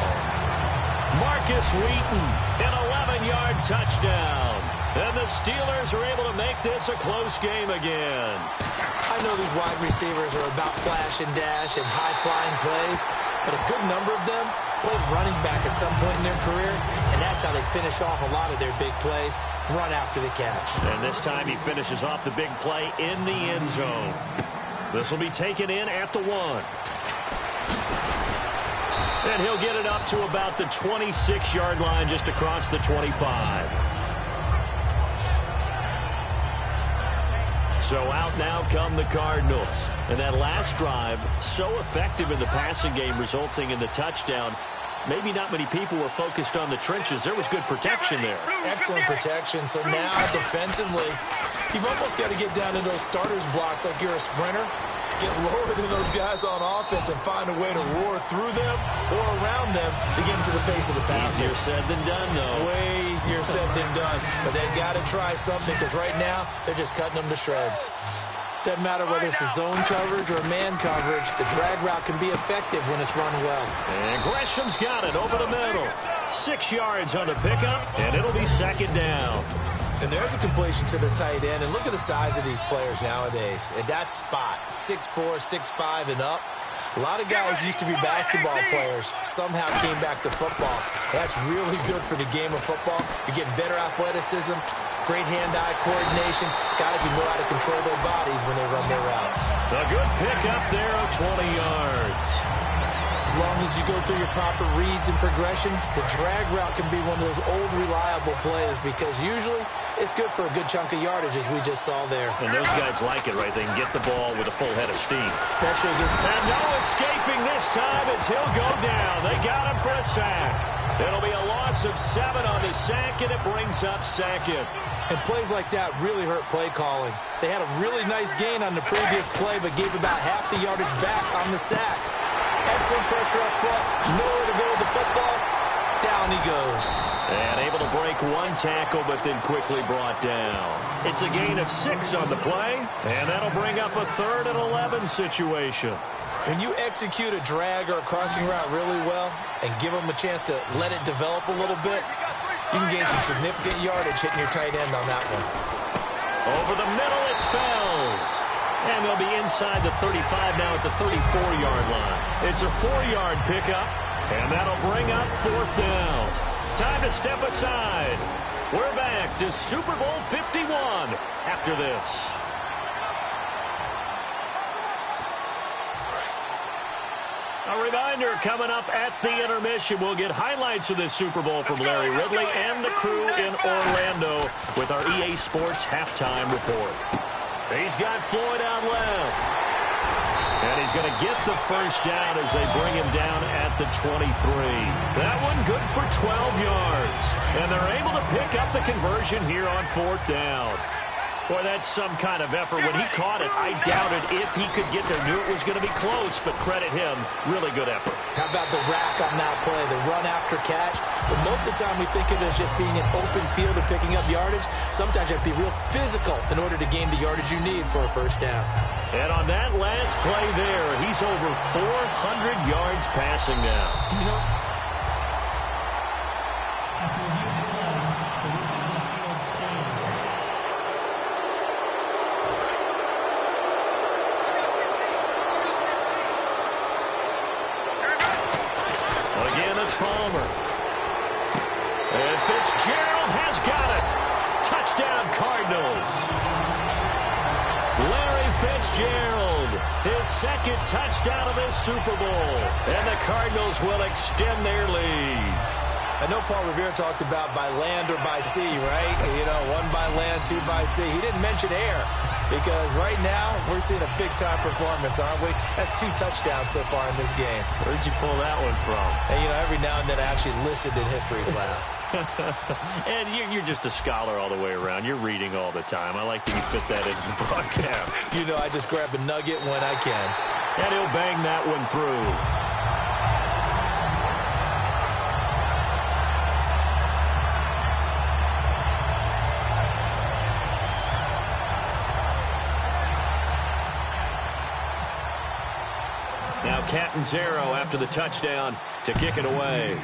A: Marcus Wheaton, an 11-yard touchdown. And the Steelers are able to make this a close game again.
C: I know these wide receivers are about flash and dash and high-flying plays, but a good number of them played running back at some point in their career, and that's how they finish off a lot of their big plays, run after the catch.
A: And this time he finishes off the big play in the end zone. This will be taken in at the 1. And he'll get it up to about the 26-yard line, just across the 25. So out now come the Cardinals. And that last drive, so effective in the passing game, resulting in the touchdown. Maybe not many people were focused on the trenches. There was good protection there.
C: Excellent protection. So now, defensively, you've almost got to get down to those starters blocks like you're a sprinter. Get lower than those guys on offense and find a way to roar through them or around them to get into the face of the passer.
A: Easier said than done, though.
C: Way easier said than done. But they've got to try something because right now they're just cutting them to shreds. Doesn't matter whether it's a zone coverage or man coverage. The drag route can be effective when it's run well.
A: And Gresham's got it over the middle. 6 yards on the pickup, and it'll be second down.
C: And there's a completion to the tight end. And look at the size of these players nowadays. At that spot, 6'4", 6'5", and up. A lot of guys used to be basketball players. Somehow came back to football. That's really good for the game of football. You're getting better athleticism, great hand-eye coordination. Guys who know how to control their bodies when they run their routes.
A: A good pick up there of 20 yards.
C: As long as you go through your proper reads and progressions, the drag route can be one of those old reliable plays because usually it's good for a good chunk of yardage, as we just saw there.
A: And those guys like it, right? They can get the ball with a full head of steam.
C: Especially against...
A: And no escaping this time as he'll go down. They got him for a sack. It'll be a loss of 7 on the sack, and it brings up second.
C: And plays like that really hurt play calling. They had a really nice gain on the previous play, but gave about half the yardage back on the sack. Excellent pressure up front. Nowhere to go with the football. Down he goes.
A: And able to break one tackle, but then quickly brought down. It's a gain of 6 on the play, and that'll bring up a 3rd and 11 situation.
C: When you execute a drag or a crossing route really well and give them a chance to let it develop a little bit, you can gain some significant yardage hitting your tight end on that one.
A: Over the middle, it's Fells. And they'll be inside the 35 now at the 34-yard line. It's a 4-yard pickup, and that'll bring up 4th down. Time to step aside. We're back to Super Bowl 51 after this. A reminder, coming up at the intermission, we'll get highlights of this Super Bowl from Larry Ridley and the crew in Orlando with our EA Sports halftime report. He's got Floyd out left. And he's going to get the first down as they bring him down at the 23. That one good for 12 yards. And they're able to pick up the conversion here on 4th down. Boy, that's some kind of effort. When he caught it, I doubted if he could get there. Knew it was going to be close, but credit him. Really good effort.
C: How about the rack on that play, the run after catch? But most of the time we think of it as just being an open field and picking up yardage. Sometimes you have to be real physical in order to gain the yardage you need for a first down.
A: And on that last play there, he's over 400 yards passing now.
E: You know, after reviewing the play, the movement on the field stands.
A: Again, it's Palmer. And Fitzgerald has got it. Touchdown, Cardinals. Larry Fitzgerald, his 2nd touchdown of this Super Bowl. And the Cardinals will extend their lead.
C: I know Paul Revere talked about by land or by sea, right? You know, 1 by land, 2 by sea. He didn't mention air because right now we're seeing a big-time performance, aren't we? That's 2 touchdowns so far in this game.
A: Where'd you pull that one from?
C: And, you know, every now and then I actually listened in history class.
A: And you're just a scholar all the way around. You're reading all the time. I like that you fit that into the broadcast.
C: You know, I just grab a nugget when I can.
A: And he'll bang that one through. Now Catanzaro after the touchdown to kick it away.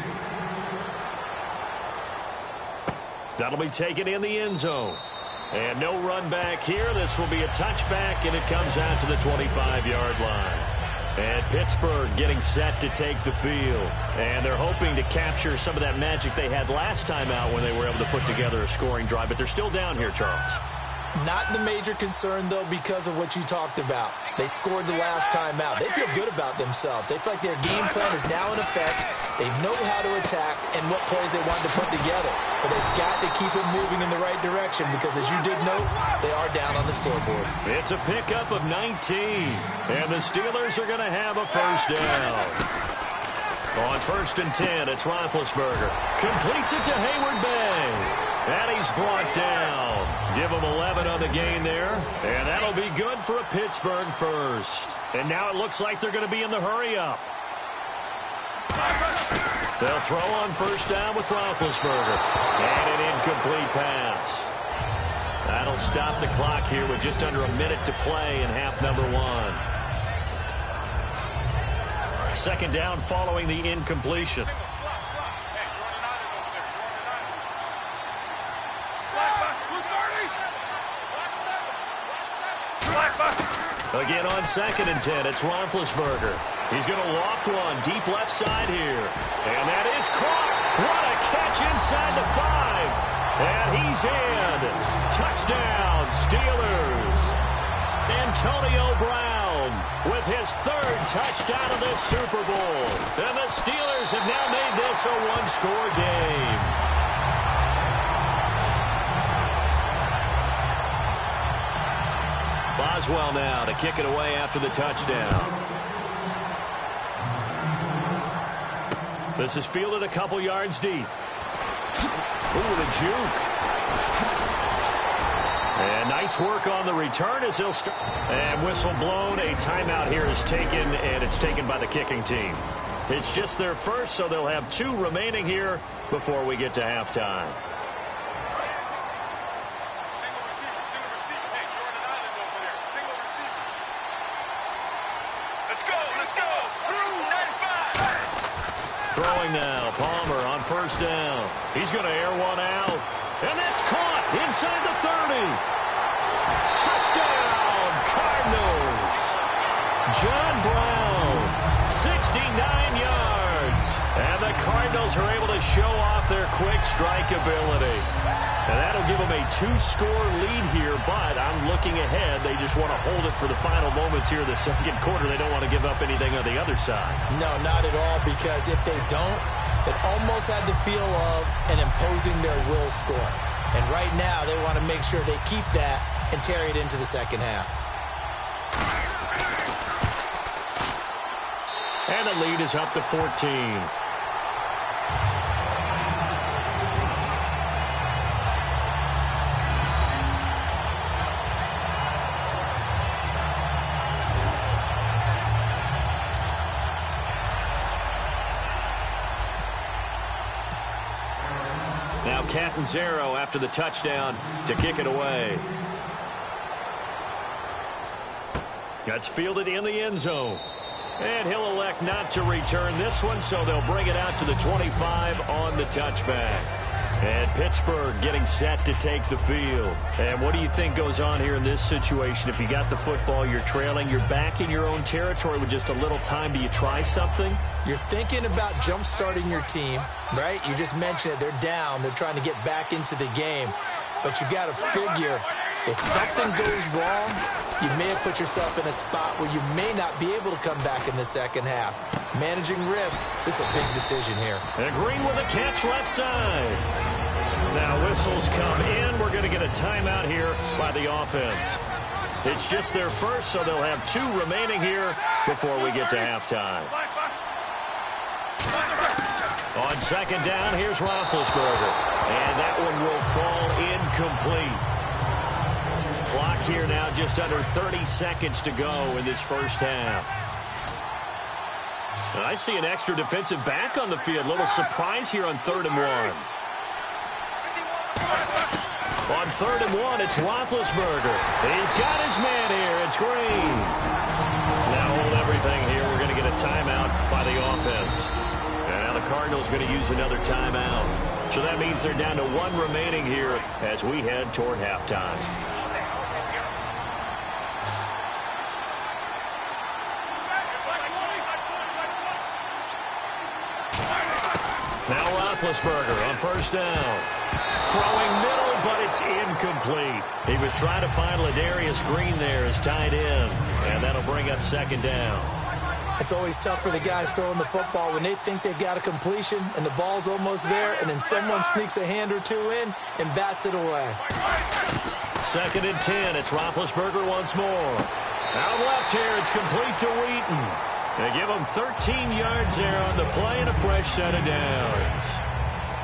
A: That'll be taken in the end zone. And no run back here. This will be a touchback, and it comes out to the 25-yard line. And Pittsburgh getting set to take the field. And they're hoping to capture some of that magic they had last time out when they were able to put together a scoring drive. But they're still down here, Charles.
C: Not the major concern, though, because of what you talked about. They scored the last time out. They feel good about themselves. They feel like their game plan is now in effect. They know how to attack and what plays they want to put together. But they've got to keep it moving in the right direction because, as you did note, they are down on the scoreboard.
A: It's a pickup of 19. And the Steelers are going to have a first down. On 1st and 10, it's Roethlisberger. Completes it to Hayward Bay. And he's brought down. Give him 11 on the gain there. And that'll be good for a Pittsburgh first. And now it looks like they're going to be in the hurry-up. They'll throw on first down with Roethlisberger. And an incomplete pass. That'll stop the clock here with just under a minute to play in half number 1. Second down following the incompletion. Again on 2nd and 10, it's Roethlisberger. He's going to loft one deep left side here. And that is caught. What a catch inside the 5. And he's in. Touchdown, Steelers. Antonio Brown with his 3rd touchdown of this Super Bowl. And the Steelers have now made this a 1-score game. Boswell now to kick it away after the touchdown. This is fielded a couple yards deep. Ooh, the juke. And nice work on the return as he'll start. And whistle blown. A timeout here is taken, and it's taken by the kicking team. It's just their first, so they'll have 2 remaining here before we get to halftime. Throwing now, Palmer on first down. He's going to air one out. And that's caught inside the 30. Touchdown, Cardinals. John Brown, 69 yards. And the Cardinals are able to show off their quick strike ability. And that'll give them a 2-score lead here, but I'm looking ahead. They just want to hold it for the final moments here in the second quarter. They don't want to give up anything on the other side.
C: No, not at all, because if they don't, it almost had the feel of an imposing their will score. And right now, they want to make sure they keep that and carry it into the second half.
A: And the lead is up to 14. Now Catanzaro after the touchdown to kick it away. That's fielded in the end zone. And he'll elect not to return this one, so they'll bring it out to the 25 on the touchback. And Pittsburgh getting set to take the field. And what do you think goes on here in this situation? If you got the football, you're trailing, you're back in your own territory with just a little time. Do you try something?
C: You're thinking about jump-starting your team, right? You just mentioned it. They're down. They're trying to get back into the game. But you got to figure If something goes wrong, you may have put yourself in a spot where you may not be able to come back in the second half. Managing risk, this is a big decision here.
A: And Green with a catch left side. Now whistles come in. We're going to get a timeout here by the offense. It's just their first, so they'll have 2 remaining here before we get to halftime. On second down, here's Roethlisberger. And that one will fall incomplete. Clock here now just under 30 seconds to go in this first half. And I see an extra defensive back on the field. Little surprise here on 3rd and 1. On 3rd and 1, it's Roethlisberger. He's got his man here. It's Green. Now hold everything here. We're going to get a timeout by the offense. And now the Cardinals going to use another timeout. So that means they're down to 1 remaining here as we head toward halftime. Now Roethlisberger on first down. Throwing middle, but it's incomplete. He was trying to find Ladarius Green there as tight end. And that'll bring up second down.
C: It's always tough for the guys throwing the football when they think they've got a completion and the ball's almost there, and then someone sneaks a hand or 2 in and bats it away.
A: 2nd and 10. It's Roethlisberger once more. Out left here, it's complete to Wheaton. They give him 13 yards there on the play and a fresh set of downs.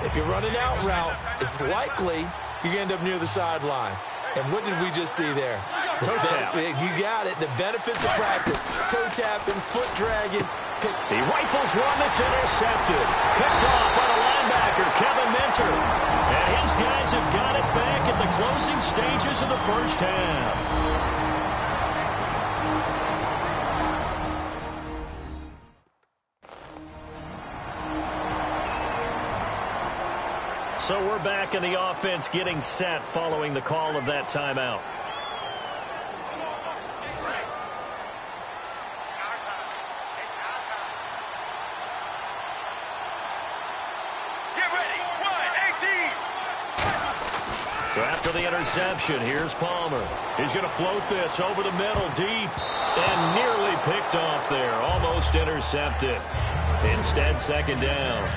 C: If you run an out route, it's likely you're going to end up near the sideline. And what did we just see there?
A: Toe tap.
C: You got it. The benefits of practice. Toe tapping, foot dragging.
A: He rifles one that's intercepted. Picked off by the linebacker, Kevin Minter. And his guys have got it back at the closing stages of the first half. So we're back in the offense getting set following the call of that timeout.
D: Get ready. Run, 18.
A: So after the interception, here's Palmer. He's going to float this over the middle deep and nearly picked off there. Almost intercepted. Instead, second down.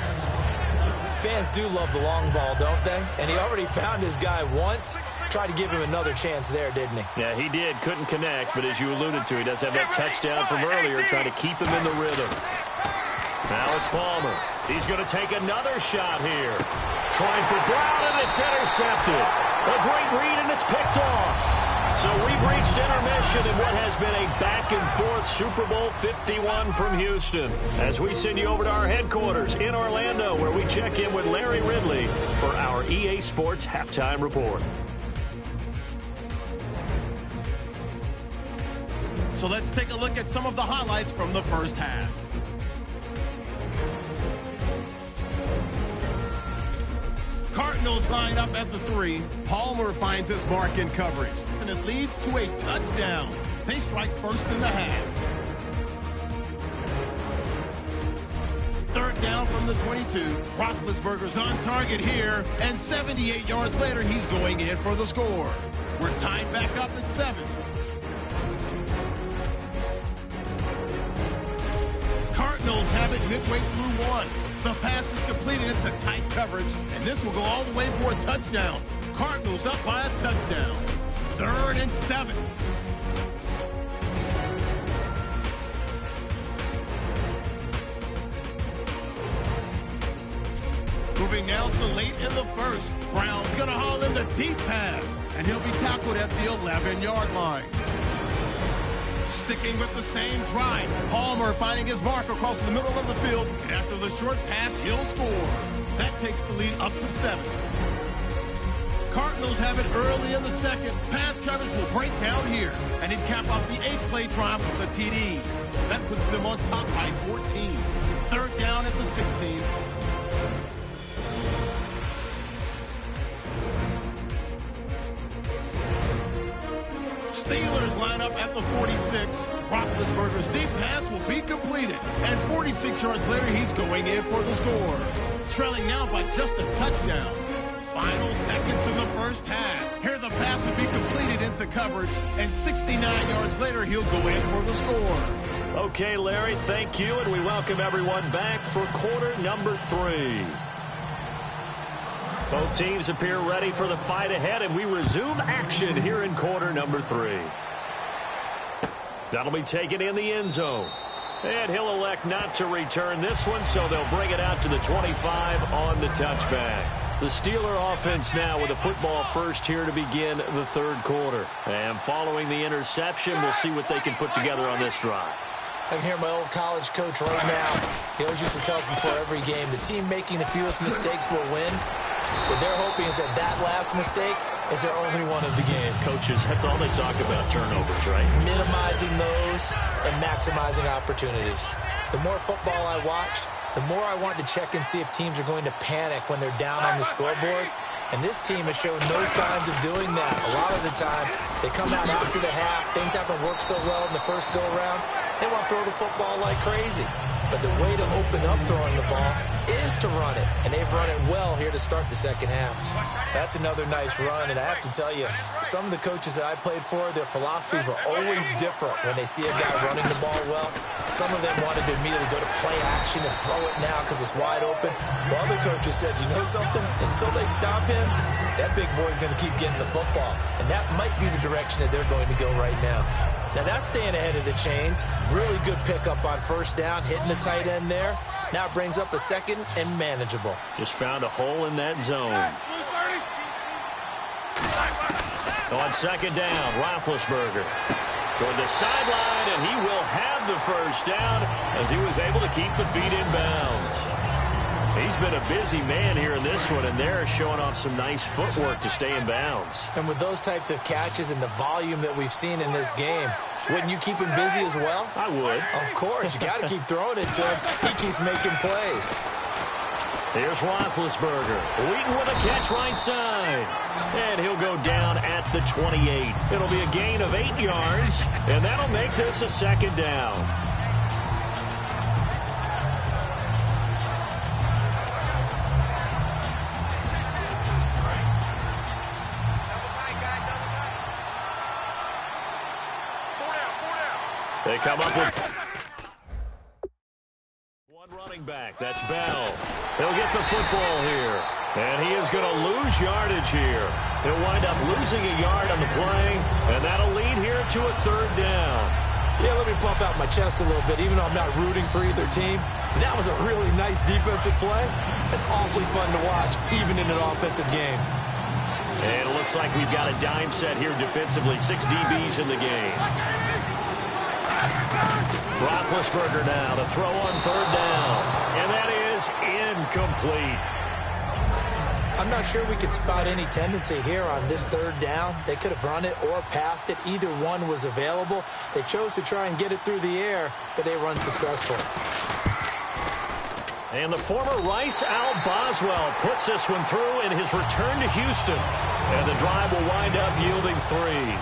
C: Fans do love the long ball, don't they? And he already found his guy once. Tried to give him another chance there, didn't he?
A: Yeah, he did. Couldn't connect, but as you alluded to, he does have that touchdown from earlier, trying to keep him in the rhythm. Now it's Palmer. He's going to take another shot here. Trying for Brown, and it's intercepted. A great read, and it's picked off. So we've reached intermission in what has been a back-and-forth Super Bowl 51 from Houston. As we send you over to our headquarters in Orlando, where we check in with Larry Ridley for our EA Sports Halftime Report.
F: So let's take a look at some of the highlights from the first half. Cardinals line up at the 3. Palmer finds his mark in coverage, and it leads to a touchdown. They strike first in the half. 3rd down from the 22. Roethlisberger's on target here, and 78 yards later, he's going in for the score. We're tied back up at 7. Cardinals have it midway through 1. The pass is completed into tight coverage, and this will go all the way for a touchdown. Cardinals up by a touchdown. 3rd and 7. Moving now to late in the first. Brown's going to haul in the deep pass, and he'll be tackled at the 11-yard line. Sticking with the same drive, Palmer finding his mark across the middle of the field, and after the short pass, he'll score. That takes the lead up to 7. Cardinals have it early in the second. Pass coverage will break down here, and he'd cap off the 8-play drive with a TD. That puts them on top by 14. 3rd down at the 16. Steelers line up at the 46. Roethlisberger's deep pass will be completed. And 46 yards later, he's going in for the score. Trailing now by just a touchdown. Final seconds in the first half. Here the pass will be completed into coverage, and 69 yards later, he'll go in for the score.
A: Okay, Larry, thank you, and we welcome everyone back for quarter number 3. Both teams appear ready for the fight ahead, and we resume action here in quarter number 3. That'll be taken in the end zone. And he'll elect not to return this one, so they'll bring it out to the 25 on the touchback. The Steeler offense now with a football first here to begin the third quarter. And following the interception, we'll see what they can put together on this drive.
C: I can hear my old college coach right now. He always used to tell us before every game, the team making the fewest mistakes will win. What they're hoping is that that last mistake is their only one of the game.
A: Coaches, that's all they talk about, turnovers, right?
C: Minimizing those and maximizing opportunities. The more football I watch, the more I want to check and see if teams are going to panic when they're down on the scoreboard. And this team has shown no signs of doing that. A lot of the time, they come out after the half. Things haven't worked so well in the first go-around. They want to throw the football like crazy. But the way to open up throwing the ball is to run it. And they've run it well here to start the second half. That's another nice run. And I have to tell you, some of the coaches that I played for, their philosophies were always different when they see a guy running the ball well. Some of them wanted to immediately go to play action and throw it now because it's wide open. While other coaches said, you know something? Until they stop him, that big boy's going to keep getting the football. And that might be the direction that they're going to go right now. Now that's staying ahead of the chains. Really good pickup on first down, hitting the tight end there. Now it brings up a second and manageable.
A: Just found a hole in that zone. On second down, Roethlisberger toward the sideline, and he will have the first down as he was able to keep the feet in bounds. He's been a busy man here in this one, and they're showing off some nice footwork to stay in bounds.
C: And with those types of catches and the volume that we've seen in this game, wouldn't you keep him busy as well?
A: I would.
C: Of course. You got to keep throwing it to him. He keeps making plays.
A: Here's Roethlisberger. Wheaton with a catch right side. And he'll go down at the 28. It'll be a gain of 8 yards, and that'll make this a second down. They come up with one running back. That's Bell. He'll get the football here. And he is going to lose yardage here. He'll wind up losing a yard on the play. And that'll lead here to a third down.
C: Yeah, let me pump out my chest a little bit, even though I'm not rooting for either team. That was a really nice defensive play. It's awfully fun to watch, even in an offensive game.
A: And it looks like we've got a dime set here defensively. 6 DBs in the game. Roethlisberger now to throw on third down. And that is incomplete.
C: I'm not sure we could spot any tendency here on this third down. They could have run it or passed it. Either one was available. They chose to try and get it through the air, but they were unsuccessful.
A: And the former Rice Al Boswell puts this one through in his return to Houston. And the drive will wind up yielding 3.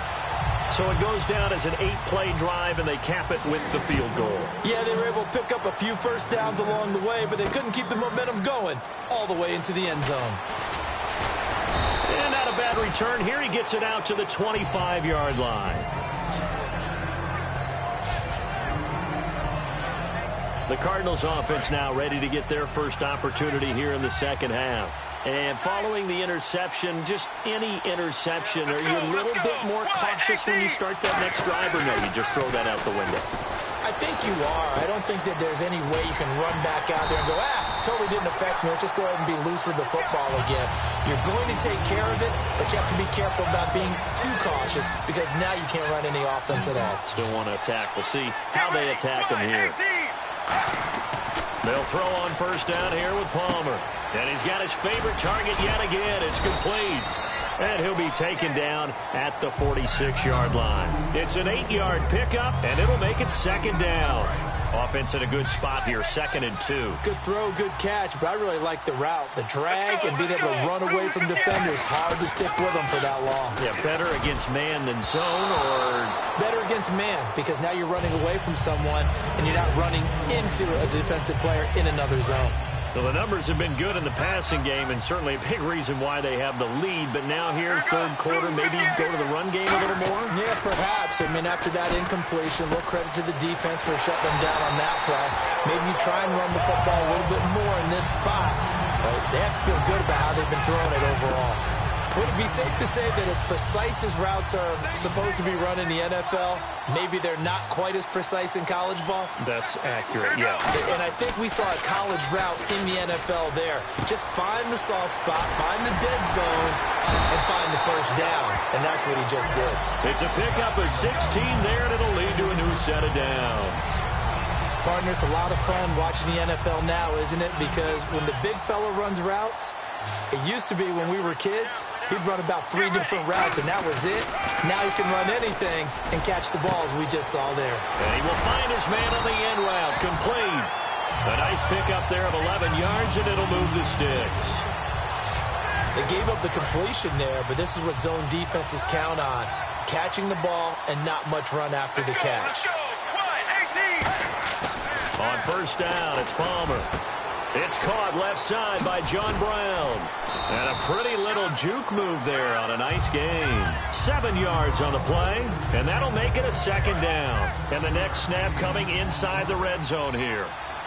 A: So it goes down as an 8-play drive, and they cap it with the field goal.
C: Yeah, they were able to pick up a few first downs along the way, but they couldn't keep the momentum going all the way into the end zone.
A: And not a bad return here. He gets it out to the 25-yard line. The Cardinals offense now ready to get their first opportunity here in the second half. And following the interception, just any interception, are you a little bit more cautious when you start that next drive, or no, you just throw that out the window?
C: I think you are. I don't think that there's any way you can run back out there and go, totally didn't affect me. Let's just go ahead and be loose with the football again. You're going to take care of it, but you have to be careful about being too cautious because now you can't run any offense at all.
A: Still want to attack. We'll see how they attack him here. They'll throw on first down here with Palmer. And he's got his favorite target yet again. It's complete. And he'll be taken down at the 46-yard line. It's an 8-yard pickup, and it'll make it second down. Offense in a good spot here, 2nd and 2.
C: Good throw, good catch, but I really like the route. The drag and being able to run away from defenders. Hard to stick with them for that long.
A: Yeah, better against man than zone, or?
C: Better against man, because now you're running away from someone, and you're not running into a defensive player in another zone.
A: Well, the numbers have been good in the passing game and certainly a big reason why they have the lead. But now here, third quarter, maybe go to the run game a little more?
C: Yeah, perhaps. I mean, after that incompletion, a little credit to the defense for shutting them down on that play. Maybe you try and run the football a little bit more in this spot. But they have to feel good about how they've been throwing it overall. Would it be safe to say that as precise as routes are supposed to be run in the NFL, maybe they're not quite as precise in college ball?
A: That's accurate, yeah.
C: And I think we saw a college route in the NFL there. Just find the soft spot, find the dead zone, and find the first down. And that's what he just did.
A: It's a pickup of 16 there, and it'll lead to a new set of downs.
C: Partner, it's a lot of fun watching the NFL now, isn't it? Because when the big fella runs routes, it used to be when we were kids, he'd run about 3 different routes, and that was it. Now he can run anything and catch the balls we just saw there.
A: And he will find his man on the end route, complete. A nice pickup there of 11 yards, and it'll move the sticks.
C: They gave up the completion there, but this is what zone defenses count on. Catching the ball and not much run after the catch.
A: On first down, it's Palmer. It's caught left side by John Brown. And a pretty little juke move there on a nice gain. 7 yards on the play, and that'll make it a second down. And the next snap coming inside the red zone here.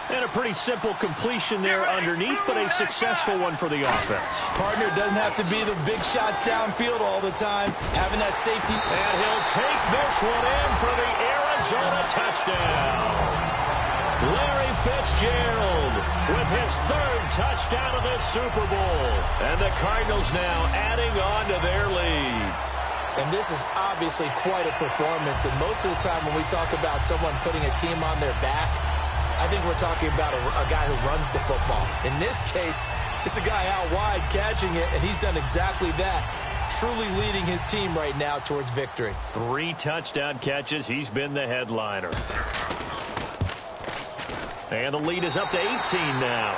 A: And a pretty simple completion there underneath, but a successful one for the offense.
C: Partner, doesn't have to be the big shots downfield all the time. Having that safety.
A: And he'll take this one in for the Arizona touchdown. Larry Fitzgerald with his third touchdown of the Super Bowl. And the Cardinals now adding on to their lead.
C: And this is obviously quite a performance. And most of the time when we talk about someone putting a team on their back, I think we're talking about a guy who runs the football. In this case, it's a guy out wide catching it, and he's done exactly that. Truly leading his team right now towards victory.
A: 3 touchdown catches. He's been the headliner. And the lead is up to 18 now.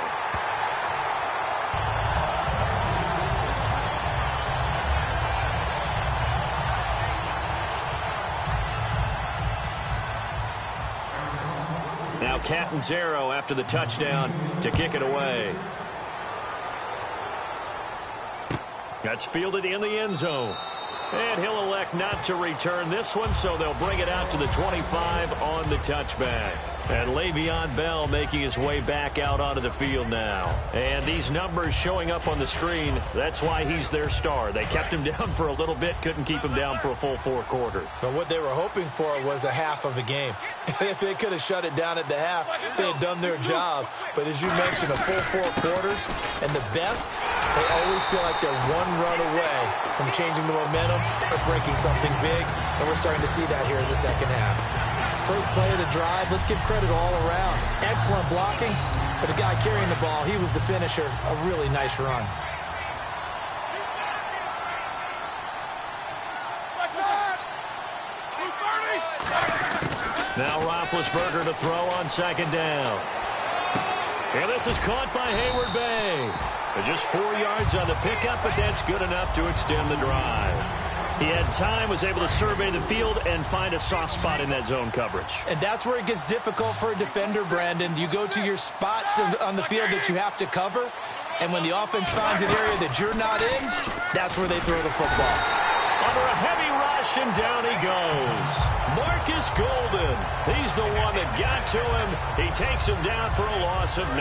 A: Now Catanzaro after the touchdown to kick it away. That's fielded in the end zone. And he'll elect not to return this one, so they'll bring it out to the 25 on the touchback. And Le'Veon Bell making his way back out onto the field now. And these numbers showing up on the screen, that's why he's their star. They kept him down for a little bit, couldn't keep him down for a full 4 quarters.
C: But what they were hoping for was a half of a game. If they could have shut it down at the half, they had done their job. But as you mentioned, a full 4 quarters, and the best, they always feel like they're one run away from changing the momentum or breaking something big. And we're starting to see that here in the second half. First play of the drive, let's give credit all around. Excellent blocking, but the guy carrying the ball, he was the finisher. A really nice run.
A: Now Roethlisberger to throw on second down. And this is caught by Hayward Bay. Just 4 yards on the pickup, but that's good enough to extend the drive. He had time, was able to survey the field and find a soft spot in that zone coverage.
C: And that's where it gets difficult for a defender, Brandon. You go to your spots on the field that you have to cover, and when the offense finds an area that you're not in, that's where they throw the football.
A: Under a heavy rush, and down he goes. Marcus Golden. He's the one that got to him. He takes him down for a loss of 9.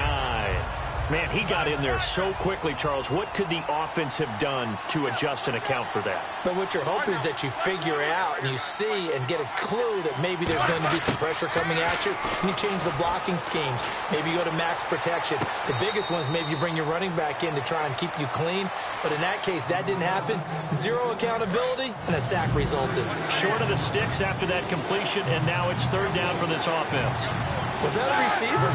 A: Man, he got in there so quickly, Charles. What could the offense have done to adjust and account for that?
C: But what you're hoping is that you figure out and you see and get a clue that maybe there's going to be some pressure coming at you, and you change the blocking schemes. Maybe you go to max protection. The biggest one is maybe you bring your running back in to try and keep you clean. But in that case, that didn't happen. 0 accountability, and a sack resulted.
A: Short of the sticks after that completion, and now it's third down for this offense.
C: Was that a receiver?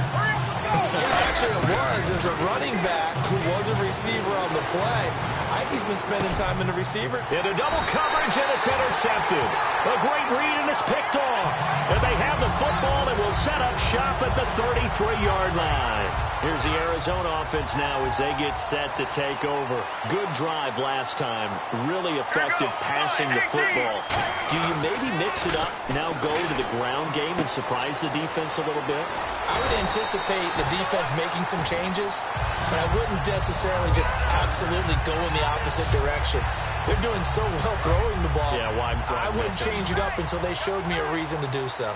C: Yeah, actually it was. There's a running back who was a receiver on the play. I think he's been spending time in the receiver.
A: Into double coverage, and it's intercepted. A great read, and it's picked off. And they have the football and will set up shop at the 33-yard line. Here's the Arizona offense now as they get set to take over. Good drive last time. Really effective passing the football. Do you maybe mix it up, now go to the ground game and surprise the defense a little bit?
C: I would anticipate the defense making some changes, but I wouldn't necessarily just absolutely go in the opposite direction. They're doing so well throwing the ball.
A: Yeah, why
C: I wouldn't change it up until they showed me a reason to do so.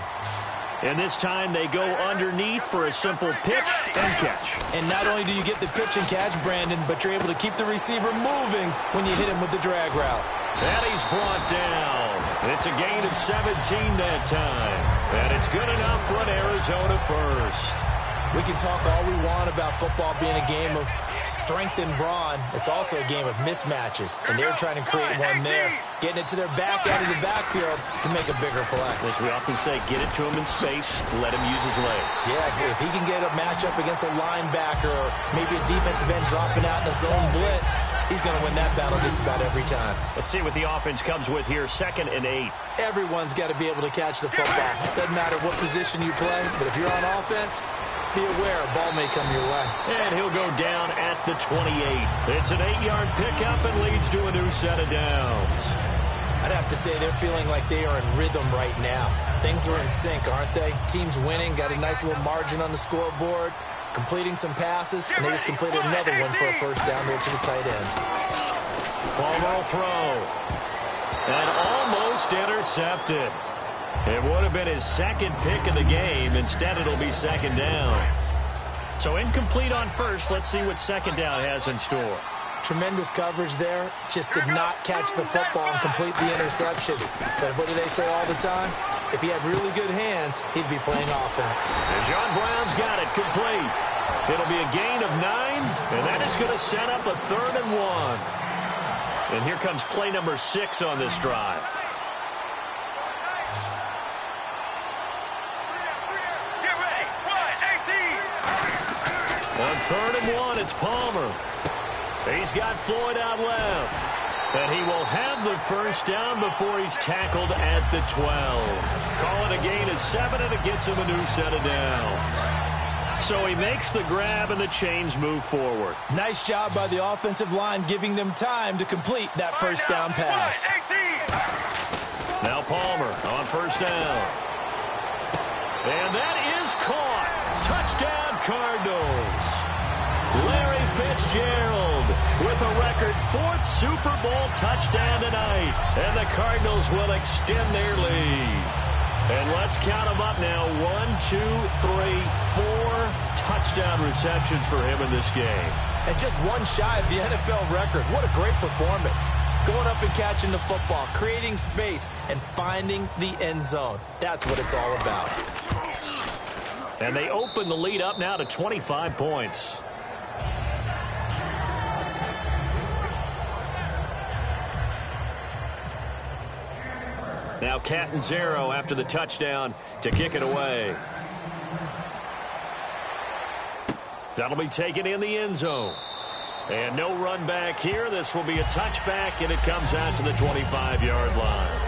A: And this time they go underneath for a simple pitch and catch.
C: And not only do you get the pitch and catch, Brandon, but you're able to keep the receiver moving when you hit him with the drag route.
A: And he's brought down. It's a gain of 17 that time. And it's good enough for an Arizona first.
C: We can talk all we want about football being a game of strength and brawn. It's also a game of mismatches, and they're trying to create one there, getting it to their back out of the backfield to make a bigger play.
A: As we often say, get it to him in space, let him use his leg.
C: Yeah, if he can get a matchup against a linebacker or maybe a defensive end dropping out in a zone blitz, he's going to win that battle just about every time.
A: Let's see what the offense comes with here, 2nd and 8.
C: Everyone's got to be able to catch the football. Doesn't matter what position you play, but if you're on offense, be aware a ball may come your way.
A: And he'll go down at the 28. It's an 8-yard pickup and leads to a new set of downs.
C: I'd have to say they're feeling like they are in rhythm right now. Things are in sync, aren't they? Team's winning, got a nice little margin on the scoreboard, completing some passes, and they just completed another one for a first down there to the tight end.
A: Palmer will throw. And almost intercepted. It would have been his 2nd pick of the game. Instead, it'll be 2nd down. So incomplete on first. Let's see what 2nd down has in store.
C: Tremendous coverage there. Just did not catch the football and complete the interception. But what do they say all the time? If he had really good hands, he'd be playing offense.
A: And John Brown's got it complete. It'll be a gain of 9, and that is going to set up a 3rd and 1. And here comes play number 6 on this drive. On 3rd and 1, it's Palmer. He's got Floyd out left. And he will have the first down before he's tackled at the 12. Call it a gain of 7, and it gets him a new set of downs. So he makes the grab, and the chains move forward.
C: Nice job by the offensive line, giving them time to complete that first down pass.
A: Now Palmer on first down. And that is caught. Touchdown, Cardinals. Larry Fitzgerald with a record 4th Super Bowl touchdown tonight. And the Cardinals will extend their lead. And let's count them up now. 1, 2, 3, 4 touchdown receptions for him in this game.
C: And just one shy of the NFL record. What a great performance. Going up and catching the football, creating space, and finding the end zone. That's what it's all about.
A: And they open the lead up now to 25 points. Now Catanzaro after the touchdown to kick it away. That'll be taken in the end zone. And no run back here. This will be a touchback, and it comes out to the 25-yard line.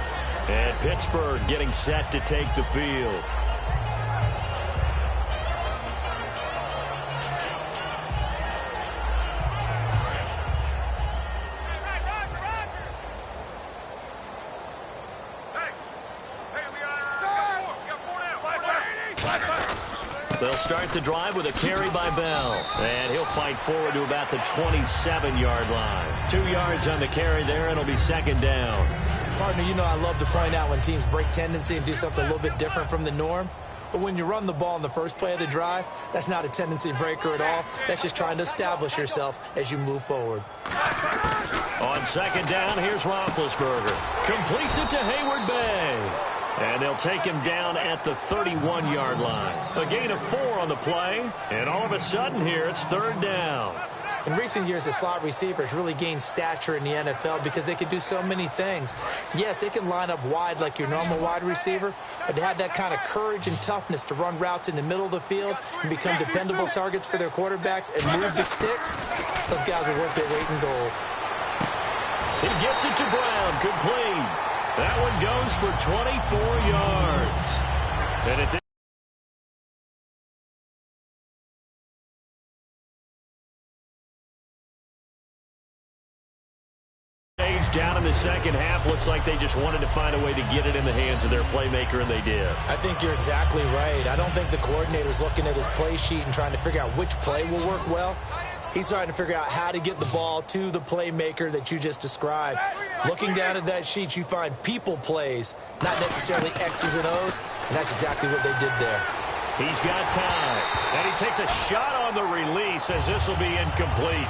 A: And Pittsburgh getting set to take the field. They'll start the drive with a carry by Bell. And he'll fight forward to about the 27-yard line. 2 yards on the carry there, and it'll be 2nd down.
C: Partner, you know I love to point out when teams break tendency and do something a little bit different from the norm. But when you run the ball in the first play of the drive, that's not a tendency breaker at all. That's just trying to establish yourself as you move forward.
A: On 2nd down, here's Roethlisberger. Completes it to Hayward Bay. And they'll take him down at the 31-yard line. A gain of 4 on the play. And all of a sudden here, it's 3rd down.
C: In recent years, the slot receivers really gained stature in the NFL because they can do so many things. Yes, they can line up wide like your normal wide receiver, but to have that kind of courage and toughness to run routes in the middle of the field and become dependable targets for their quarterbacks and move the sticks, those guys are worth their weight in gold.
A: He gets it to Brown, complete. That one goes for 24 yards. And at this down in the second half. Looks like they just wanted to find a way to get it in the hands of their playmaker, and they did.
C: I think you're exactly right. I don't think the coordinator's looking at his play sheet and trying to figure out which play will work well. He's trying to figure out how to get the ball to the playmaker that you just described. Looking down at that sheet, you find people plays, not necessarily X's and O's, and that's exactly what they did there.
A: He's got time, and he takes a shot on the release as this will be incomplete.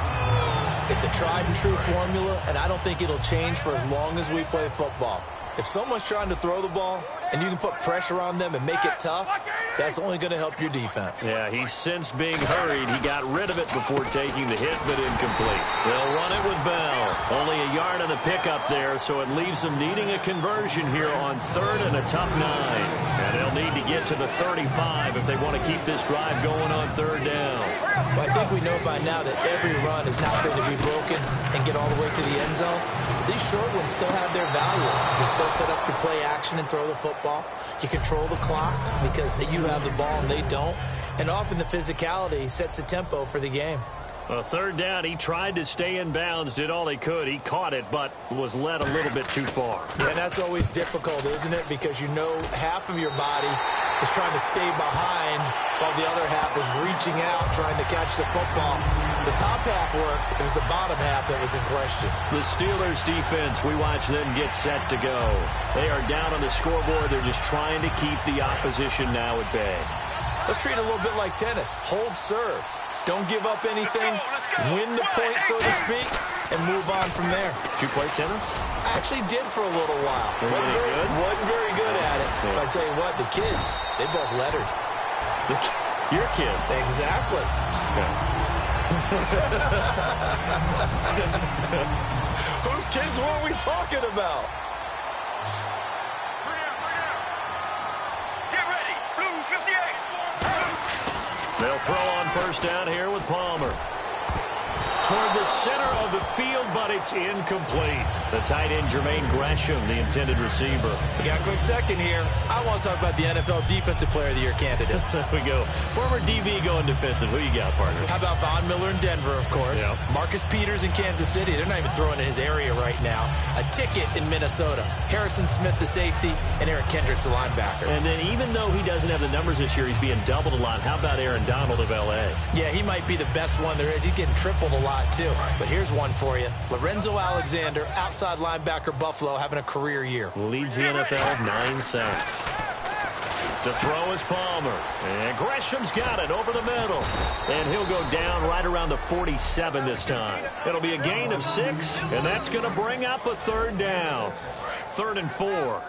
C: It's a tried-and-true formula, and I don't think it'll change for as long as we play football. If someone's trying to throw the ball and you can put pressure on them and make it tough, that's only going to help your defense.
A: Yeah, he's since being hurried. He got rid of it before taking the hit, but incomplete. They'll run it with Bell. Only a yard on the pickup there, so it leaves them needing a conversion here on 3rd and a tough 9. And they'll need to get to the 35 if they want to keep this drive going on 3rd down.
C: Well, I think we know by now that every run is not going to be broken and get all the way to the end zone. But these short ones still have their value. You can still set up your play action and throw the football. You control the clock because you have the ball and they don't. And often the physicality sets the tempo for the game.
A: 3rd down, he tried to stay in bounds, did all he could. He caught it, but was led a little bit too far.
C: Yeah, and that's always difficult, isn't it? Because you know half of your body is trying to stay behind while the other half is reaching out, trying to catch the football. The top half worked. It was the bottom half that was in question.
A: The Steelers defense, we watch them get set to go. They are down on the scoreboard. They're just trying to keep the opposition now at bay.
C: Let's treat it a little bit like tennis. Hold serve. Don't give up anything. Win the point, so to speak, and move on from there.
A: Did you play tennis?
C: I actually did for a little while. Wasn't very good at it. Yeah. But I tell you what, the kids, they both lettered.
A: Your kids?
C: Exactly.
A: Okay.
C: Whose kids were we talking about?
D: Get ready. Blue 58.
A: They'll throw on 1st down here with Palmer. Toward the center of the field, but it's incomplete. The tight end, Jermaine Gresham, the intended receiver.
C: We got a quick second here. I want to talk about the NFL Defensive Player of the Year candidates.
A: There we go. Former DB going defensive. Who you got, partner?
C: How about Von Miller in Denver, of course.
A: Yeah.
C: Marcus Peters in Kansas City. They're not even throwing in his area right now. A ticket in Minnesota. Harrison Smith, the safety, and Eric Kendricks, the linebacker.
A: And then even though he doesn't have the numbers this year, he's being doubled a lot. How about Aaron Donald of L.A.?
C: Yeah, he might be the best one there is. He's getting tripled a lot, too. But here's one for you. Lorenzo Alexander, outside linebacker, Buffalo, having a career year.
A: Leads the NFL with 9 sacks. To throw is Palmer. And Gresham's got it over the middle. And he'll go down right around the 47 this time. It'll be a gain of 6, and that's going to bring up a 3rd down. 3rd and 4.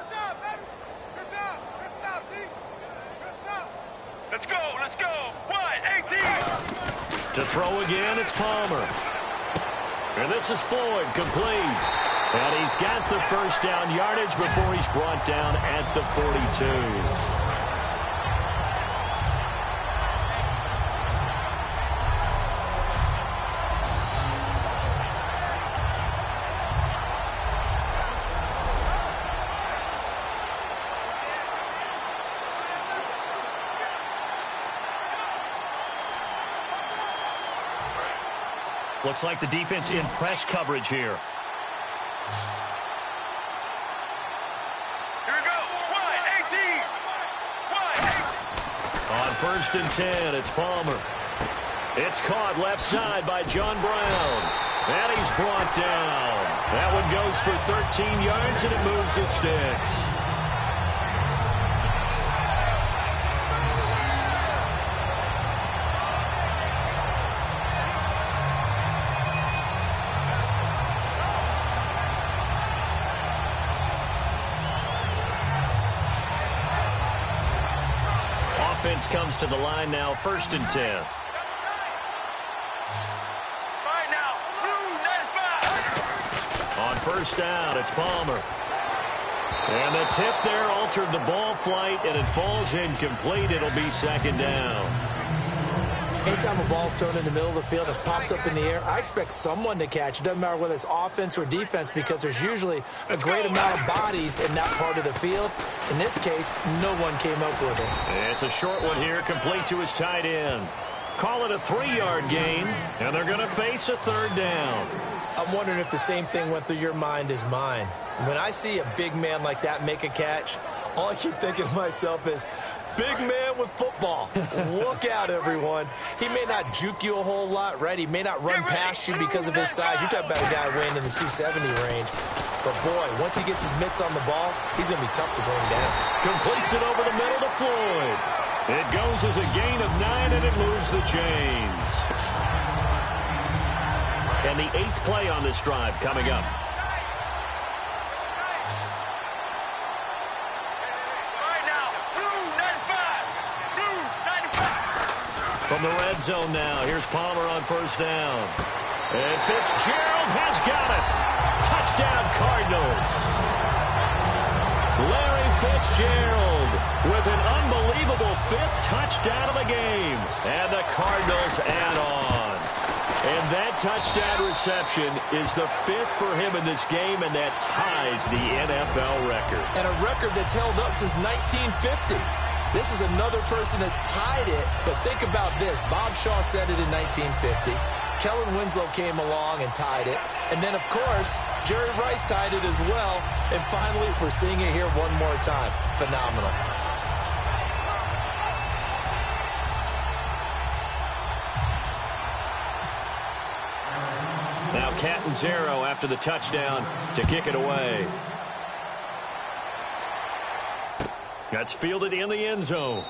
D: Let's go. Let's go. 1-18.
A: To throw again, it's Palmer. And this is Floyd, complete. And he's got the 1st down yardage before he's brought down at the 42. Looks like the defense in press coverage here.
D: Here we go. 1-18. 1-18.
A: On 1st and 10, it's Palmer. It's caught left side by John Brown. And he's brought down. That one goes for 13 yards, and it moves the sticks. Offense comes to the line now, 1st and 10.
D: Right now, Blue 95.
A: On 1st down, it's Palmer. And the tip there altered the ball flight, and it falls incomplete. It'll be 2nd down.
C: Anytime a ball's thrown in the middle of the field, it's popped up in the air, I expect someone to catch. It doesn't matter whether it's offense or defense, because there's usually a great amount of bodies in that part of the field. In this case, no one came up with it.
A: It's a short one here, complete to his tight end. Call it a 3-yard gain, and they're going to face a 3rd down.
C: I'm wondering if the same thing went through your mind as mine. When I see a big man like that make a catch, all I keep thinking to myself is, big man with football. Look out, everyone. He may not juke you a whole lot, right? He may not run past you because of his size. You're talking about a guy weighing in the 270 range. But, boy, once he gets his mitts on the ball, he's going to be tough to bring down.
A: Completes it over the middle to Floyd. It goes as a gain of 9, and it moves the chains. And the 8th play on this drive coming up. From the red zone now, here's Palmer on first down. And Fitzgerald has got it. Touchdown, Cardinals. Larry Fitzgerald with an unbelievable 5th touchdown of the game. And the Cardinals add on. And that touchdown reception is the 5th for him in this game, and that ties the NFL record.
C: And a record that's held up since 1950. This is another person that's tied it, but think about this. Bob Shaw said it in 1950. Kellen Winslow came along and tied it. And then, of course, Jerry Rice tied it as well. And finally, we're seeing it here one more time. Phenomenal.
A: Now Catanzaro after the touchdown to kick it away. That's fielded in the end zone.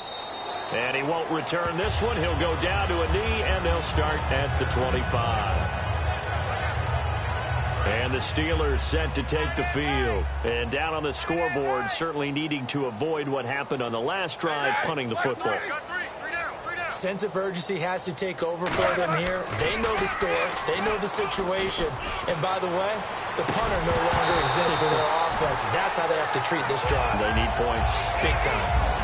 A: And he won't return this one. He'll go down to a knee, and they'll start at the 25. And the Steelers set to take the field. And down on the scoreboard, certainly needing to avoid what happened on the last drive, punting the football.
C: Sense of urgency has to take over for them here. They know the score. They know the situation. And by the way, the punter no longer exists for their offense. That's how they have to treat this drive.
A: They need points.
C: Big time.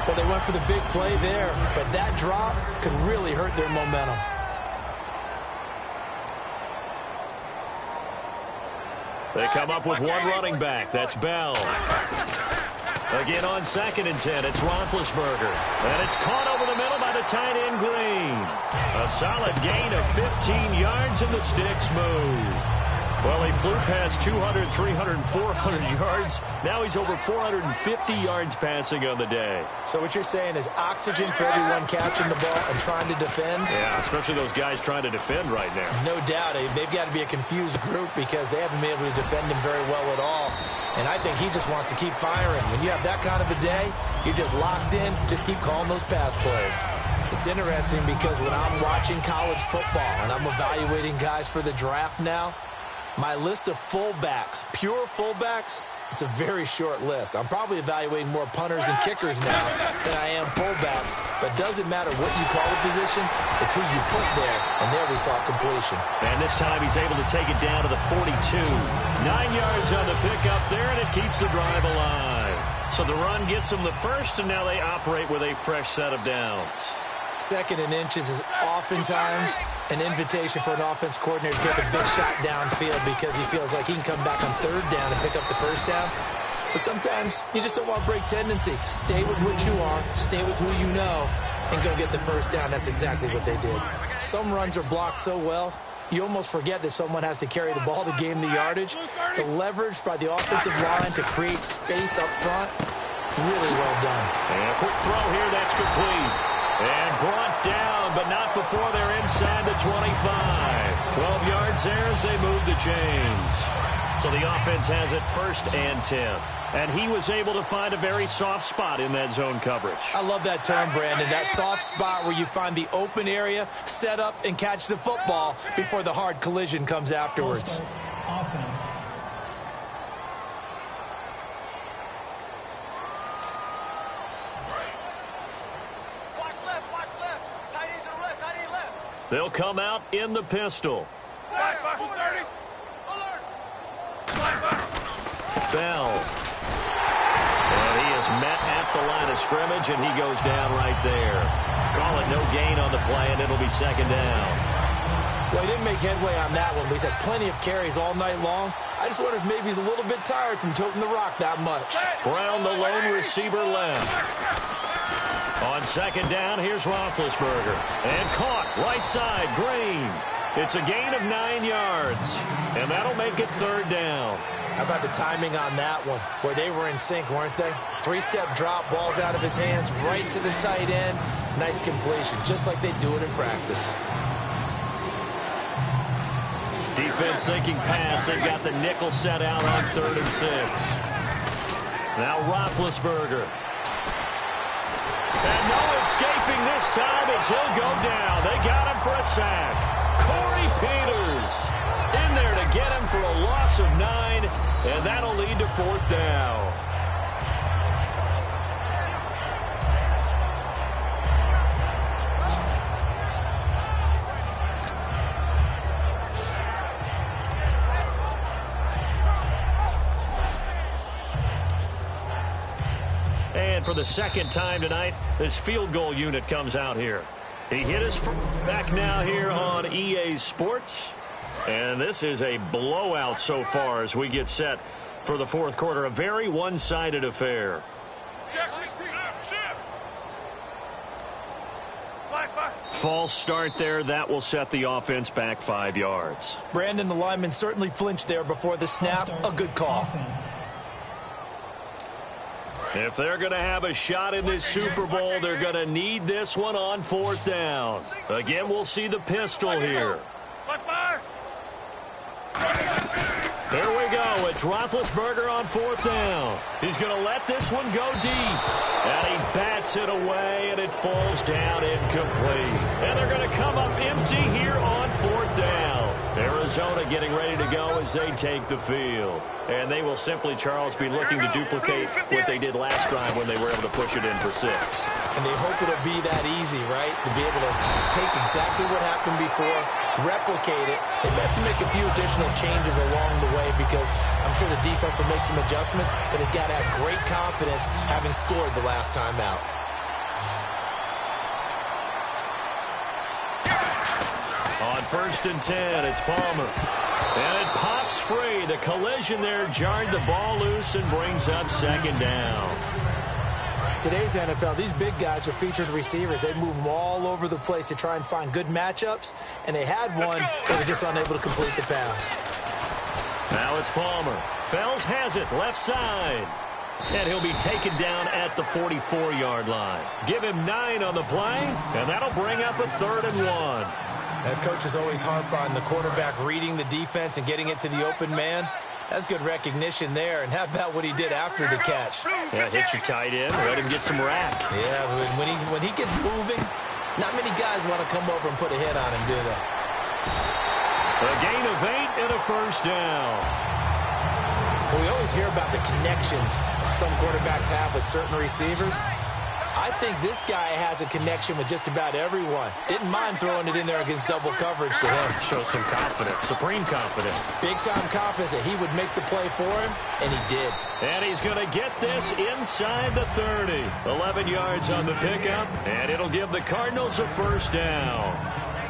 C: Well, they went for the big play there, but that drop could really hurt their momentum.
A: They come up with one running back. That's Bell. Again on 2nd and 10, it's Roethlisberger. And it's caught over the middle by the tight end Green. A solid gain of 15 yards, and the sticks move. Well, he flew past 200, 300, 400 yards. Now he's over 450 yards passing on the day.
C: So what you're saying is oxygen for everyone catching the ball and trying to defend?
A: Yeah, especially those guys trying to defend right now.
C: No doubt. They've got to be a confused group because they haven't been able to defend him very well at all. And I think he just wants to keep firing. When you have that kind of a day, you're just locked in. Just keep calling those pass plays. It's interesting because when I'm watching college football and I'm evaluating guys for the draft now, my list of fullbacks, pure fullbacks, it's a very short list. I'm probably evaluating more punters and kickers now than I am fullbacks. But it doesn't matter what you call the position, it's who you put there. And there we saw completion.
A: And this time he's able to take it down to the 42. 9 yards on the pickup there, and it keeps the drive alive. So the run gets them the first, and now they operate with a fresh set of downs.
C: 2nd and inches is oftentimes an invitation for an offense coordinator to take a big shot downfield because he feels like he can come back on 3rd down and pick up the 1st down. But sometimes you just don't want to break tendency. Stay with what you are, stay with who you know, and go get the 1st down. That's exactly what they did. Some runs are blocked so well, you almost forget that someone has to carry the ball to gain the yardage. The leverage by the offensive line to create space up front, really well done.
A: And a quick throw here, that's complete. And brought down, but not before they're inside the 25. 12 yards there as they move the chains. So the offense has it 1st and 10. And he was able to find a very soft spot in that zone coverage.
C: I love that term, Brandon. That soft spot where you find the open area, set up, and catch the football before the hard collision comes afterwards.
E: Offense.
A: They'll come out in the pistol. Bell. And he is met at the line of scrimmage, and he goes down right there. Call it no gain on the play, and it'll be 2nd down.
C: Well, he didn't make headway on that one, but he's had plenty of carries all night long. I just wonder if maybe he's a little bit tired from toting the rock that much.
A: Brown, the lone receiver, left. On 2nd down, here's Roethlisberger. And caught right side, Green. It's a gain of 9 yards, and that'll make it 3rd down.
C: How about the timing on that one, where they were in sync, weren't they? 3-step drop, ball's out of his hands, right to the tight end. Nice completion, just like they do it in practice.
A: Defense thinking pass. They've got the nickel set out on 3rd and 6. Now Roethlisberger. And no escaping this time as he'll go down. They got him for a sack. Corey Peters in there to get him for a loss of 9, and that'll lead to 4th down. And for the 2nd time tonight, this field goal unit comes out here. He hit us back now here on EA Sports. And this is a blowout so far as we get set for the 4th quarter. A very one-sided affair. False start there. That will set the offense back 5 yards.
C: Brandon, the lineman certainly flinched there before the snap. A good call.
A: If they're going to have a shot in this Super Bowl, they're going to need this one on 4th down. Again, we'll see the pistol here. There we go. It's Roethlisberger on 4th down. He's going to let this one go deep. And he bats it away, and it falls down incomplete. And they're going to come up empty here on 4th down. Arizona getting ready to go as they take the field. And they will simply, Charles, be looking to duplicate what they did last time when they were able to push it in for 6.
C: And they hope it'll be that easy, right? To be able to take exactly what happened before, replicate it. They have to make a few additional changes along the way because I'm sure the defense will make some adjustments, but they've got to have great confidence having scored the last time out.
A: On 1st and 10, it's Palmer. And it pops free. The collision there jarred the ball loose and brings up 2nd down.
C: Today's NFL, these big guys are featured receivers. They move them all over the place to try and find good matchups, and they had one, they were just unable to complete the pass.
A: Now it's Palmer. Fells has it, left side. And he'll be taken down at the 44-yard line. Give him 9 on the play, and that'll bring up a 3rd and 1.
C: Coaches always harp on the quarterback reading the defense and getting it to the open man. That's good recognition there. And how about what he did after the catch?
A: Yeah, hit your tight end, let him get some rack.
C: Yeah, when he gets moving, not many guys want to come over and put a hit on him, do they?
A: A gain of 8 and a 1st down.
C: Well, we always hear about the connections some quarterbacks have with certain receivers. I think this guy has a connection with just about everyone. Didn't mind throwing it in there against double coverage to him.
A: Shows some confidence, supreme confidence.
C: Big-time confidence that he would make the play for him, and he did.
A: And he's going to get this inside the 30. 11 yards on the pickup, and it'll give the Cardinals a 1st down.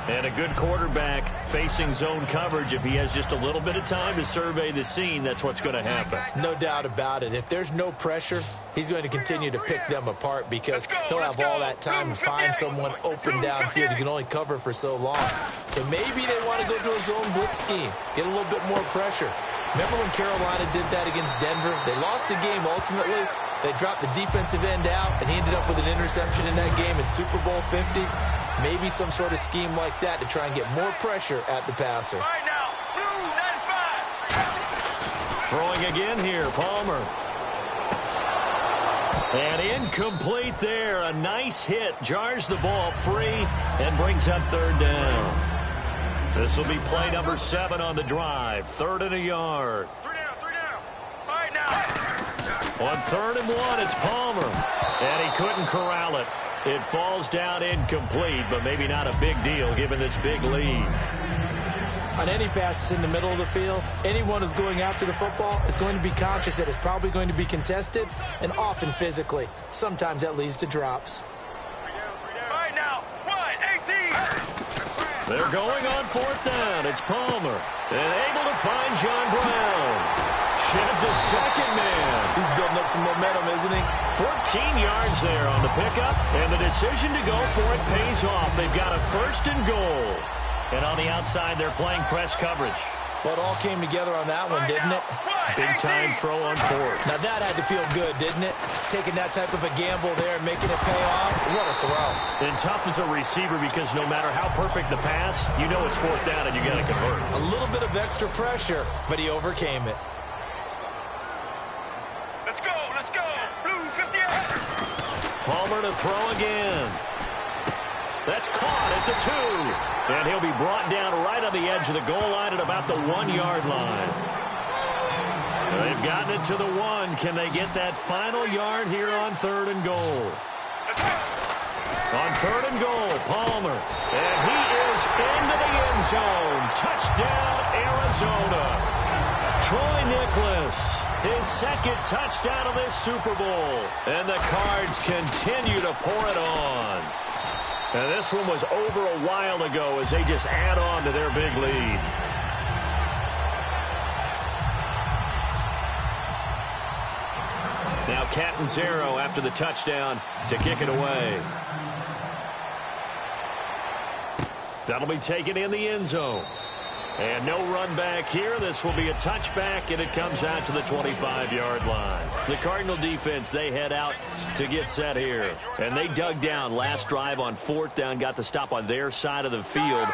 A: And a good quarterback facing zone coverage, if he has just a little bit of time to survey the scene, that's what's going to happen.
C: No doubt about it. If there's no pressure, he's going to continue to pick them apart because he'll have all that time to find someone open downfield. He can only cover for so long. So maybe they want to go to a zone blitz scheme, get a little bit more pressure. Remember when Carolina did that against Denver? They lost the game ultimately. They dropped the defensive end out, and he ended up with an interception in that game in Super Bowl 50. Maybe some sort of scheme like that to try and get more pressure at the passer.
D: Right now, blue 95.
A: Throwing again here, Palmer. And incomplete there. A nice hit. Jars the ball free and brings up 3rd down. This will be play number 7 on the drive. 3rd and a yard.
D: 3 down. Right now.
A: On 3rd and 1, it's Palmer. And he couldn't corral it. It falls down incomplete, but maybe not a big deal given this big lead.
C: On any passes in the middle of the field, anyone who's going after the football is going to be conscious that it's probably going to be contested and often physically. Sometimes that leads to drops.
D: Right now, 18.
A: They're going on 4th down. It's Palmer. And able to find John Brown. Sheds a 2nd man.
C: He's building up some momentum, isn't he?
A: 14 yards there on the pickup. And the decision to go for it pays off. They've got a 1st and goal. And on the outside, they're playing press coverage.
C: Well, it all came together on that one, didn't it?
A: Big-time throw on fourth.
C: Now, that had to feel good, didn't it? Taking that type of a gamble there and making it pay off. What a throw.
A: And tough as a receiver because no matter how perfect the pass, you know it's fourth down and you got to convert.
C: A little bit of extra pressure, but he overcame it.
D: Let's go, let's go. Blue 58.
A: Palmer to throw again. That's caught at the 2. And he'll be brought down right on the edge of the goal line at about the 1-yard line. They've gotten it to the 1. Can they get that final yard here on 3rd and goal? On 3rd and goal, Palmer. And he is into the end zone. Touchdown, Arizona. Troy Nicholas, his second touchdown of this Super Bowl. And the Cards continue to pour it on. And this one was over a while ago as they just add on to their big lead. Now Catanzaro after the touchdown to kick it away. That'll be taken in the end zone. And no run back here. This will be a touchback, and it comes out to the 25-yard line. The Cardinal defense, they head out to get set here. And they dug down last drive on 4th down, got the stop on their side of the field.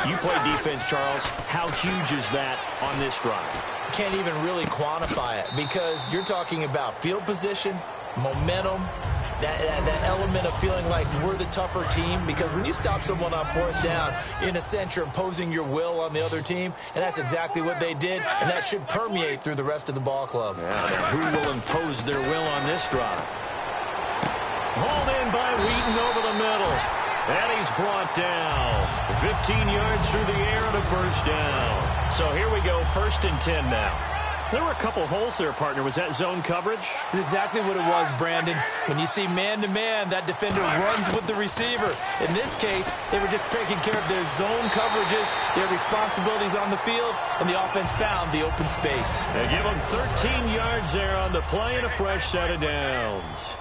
A: You play defense, Charles. How huge is that on this drive?
C: Can't even really quantify it because you're talking about field position, momentum, that element of feeling like we're the tougher team, because when you stop someone on 4th down, in a sense, you're imposing your will on the other team, and that's exactly what they did, and that should permeate through the rest of the ball club.
A: Yeah, who will impose their will on this drive? Hauled in by Wheaton over the middle, and he's brought down 15 yards through the air and a first down. So here we go, 1st and 10 now. There were a couple holes there, partner. Was that zone coverage?
C: That's exactly what it was, Brandon. When you see man-to-man, that defender runs with the receiver. In this case, they were just taking care of their zone coverages, their responsibilities on the field, and the offense found the open space.
A: They give them 13 yards there on the play and a fresh set of downs.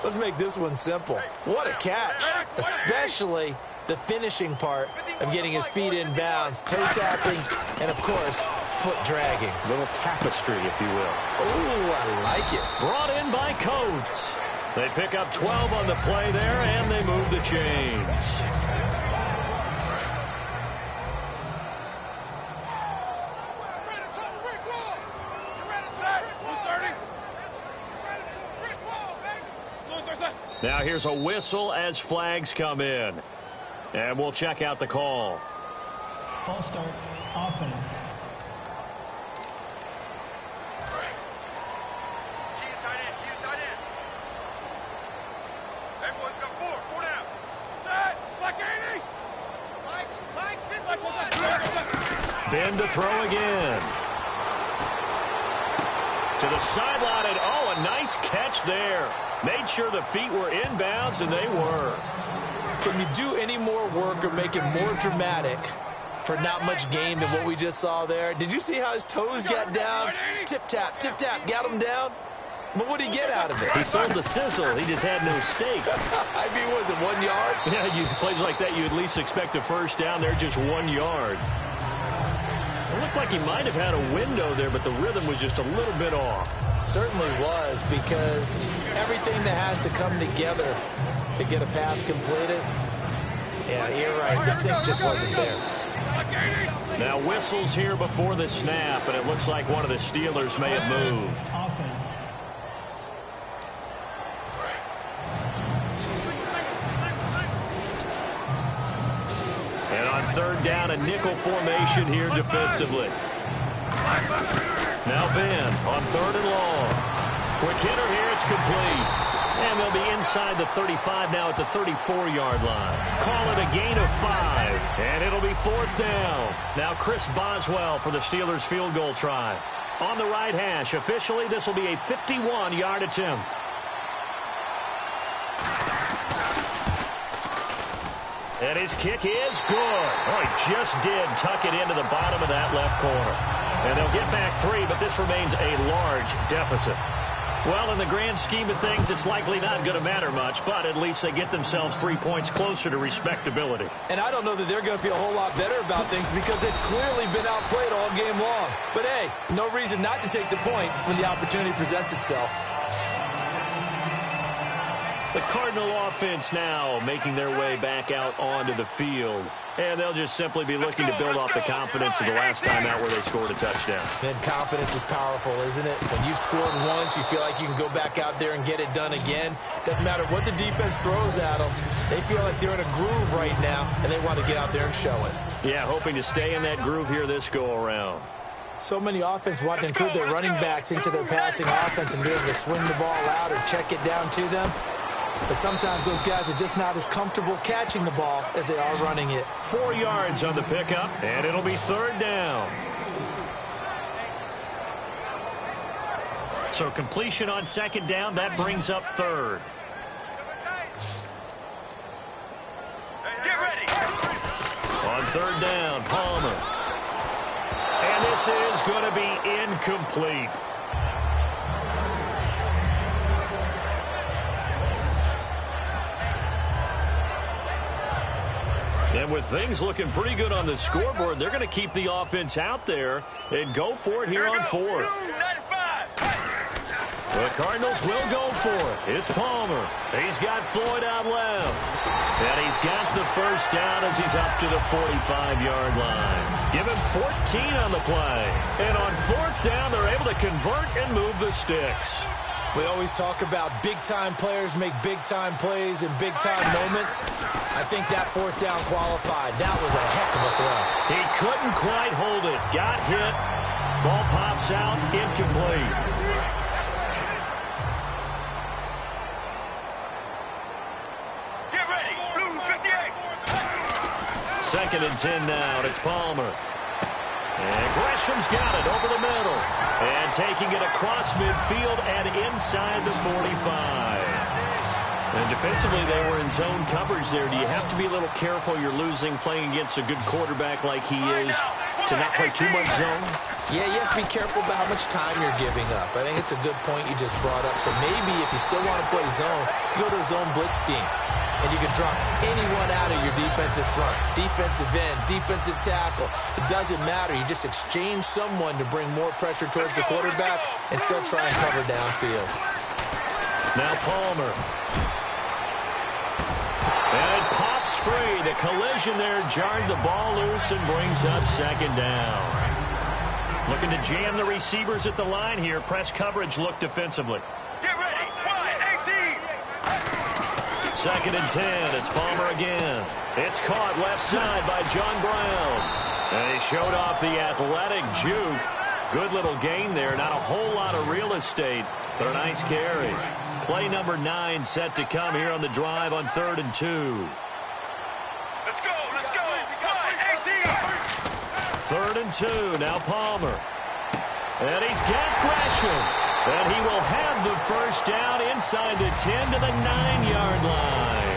C: Let's make this one simple. What a catch, especially the finishing part of getting his feet in bounds, toe tapping, and, of course, foot dragging.
A: Little tapestry, if you will.
C: Oh, I like it.
A: Brought in by Coates. They pick up 12 on the play there, and they move the chains. Now here's a whistle as flags come in. And we'll check out the call.
E: False start, offense.
A: Ben to throw again. To the sideline, and oh, a nice catch there. Made sure the feet were inbounds, and they were.
C: Can you do any more work or make it more dramatic for not much gain than what we just saw there? Did you see how his toes got down? Tip-tap, got him down. But what did he get out of it?
A: He sold the sizzle. He just had no steak.
C: I mean, was it 1 yard?
A: Yeah, plays like that, you at least expect a first down. They're just 1 yard. It looked like he might have had a window there, but the rhythm was just a little bit off.
C: Certainly was, because everything that has to come together to get a pass completed, yeah, you're right, the sync just wasn't there.
A: Now whistles here before the snap, and it looks like one of the Steelers may have moved.
E: Offense.
A: And on 3rd down, a nickel formation here defensively. Now Ben on 3rd and long. Quick hitter here, it's complete. And they'll be inside the 35 now at the 34-yard line. Call it a gain of 5. And it'll be 4th down. Now Chris Boswell for the Steelers field goal try. On the right hash, officially this will be a 51-yard attempt. And his kick is good. Oh, he just did tuck it into the bottom of that left corner. And they'll get back 3, but this remains a large deficit. Well, in the grand scheme of things, it's likely not going to matter much, but at least they get themselves 3 points closer to respectability.
B: And I don't know that they're going to feel a whole lot better about things because they've clearly been outplayed all game long. But, hey, no reason not to take the points when the opportunity presents itself.
A: The Cardinal offense now making their way back out onto the field. And they'll just simply be looking to build off the confidence of the last time out where they scored a touchdown.
B: Man, confidence is powerful, isn't it? When you've scored once, you feel like you can go back out there and get it done again. Doesn't matter what the defense throws at them. They feel like they're in a groove right now, and they want to get out there and show it.
A: Yeah, hoping to stay in that groove here this go-around.
B: So many offenses want to include their running backs into their passing offense and be able to swing the ball out or check it down to them. But sometimes those guys are just not as comfortable catching the ball as they are running it.
A: 4 yards on the pickup, and it'll be 3rd down. So completion on 2nd down, that brings up 3rd.
D: Get ready.
A: On 3rd down, Palmer. And this is going to be incomplete. And with things looking pretty good on the scoreboard, they're going to keep the offense out there and go for it here on 4th. The Cardinals will go for it. It's Palmer. He's got Floyd out left. And he's got the 1st down as he's up to the 45-yard line. Give him 14 on the play. And on 4th down, they're able to convert and move the sticks.
B: We always talk about big-time players make big-time plays in big-time moments. I think that 4th down qualified. That was a heck of a throw.
A: He couldn't quite hold it. Got hit. Ball pops out. Incomplete.
D: Get ready. Blues 58.
A: 2nd and 10 now. It's Palmer. And Gresham's got it over the middle. And taking it across midfield and inside the 45. And defensively, they were in zone coverage there. Do you have to be a little careful? You're losing playing against a good quarterback like he is to not play too much zone?
B: Yeah, you have to be careful about how much time you're giving up. I think it's a good point you just brought up. So maybe if you still want to play zone, you go to a zone blitz scheme. And you can drop anyone out of your defensive front. Defensive end, defensive tackle. It doesn't matter. You just exchange someone to bring more pressure towards the quarterback and still try and cover downfield.
A: Now Palmer. And it pops free. The collision there jarred the ball loose and brings up 2nd down. Looking to jam the receivers at the line here. Press coverage look defensively.
D: Get ready. 18.
A: 2nd and 10. It's Palmer again. It's caught left side by John Brown. And he showed off the athletic juke. Good little gain there. Not a whole lot of real estate, but a nice carry. Play number 9 set to come here on the drive on 3rd and 2.
D: Let's go. 18.
A: 3rd and 2. Now Palmer. And he's got Gresham. And he will have the 1st down inside the 10 to the 9-yard line.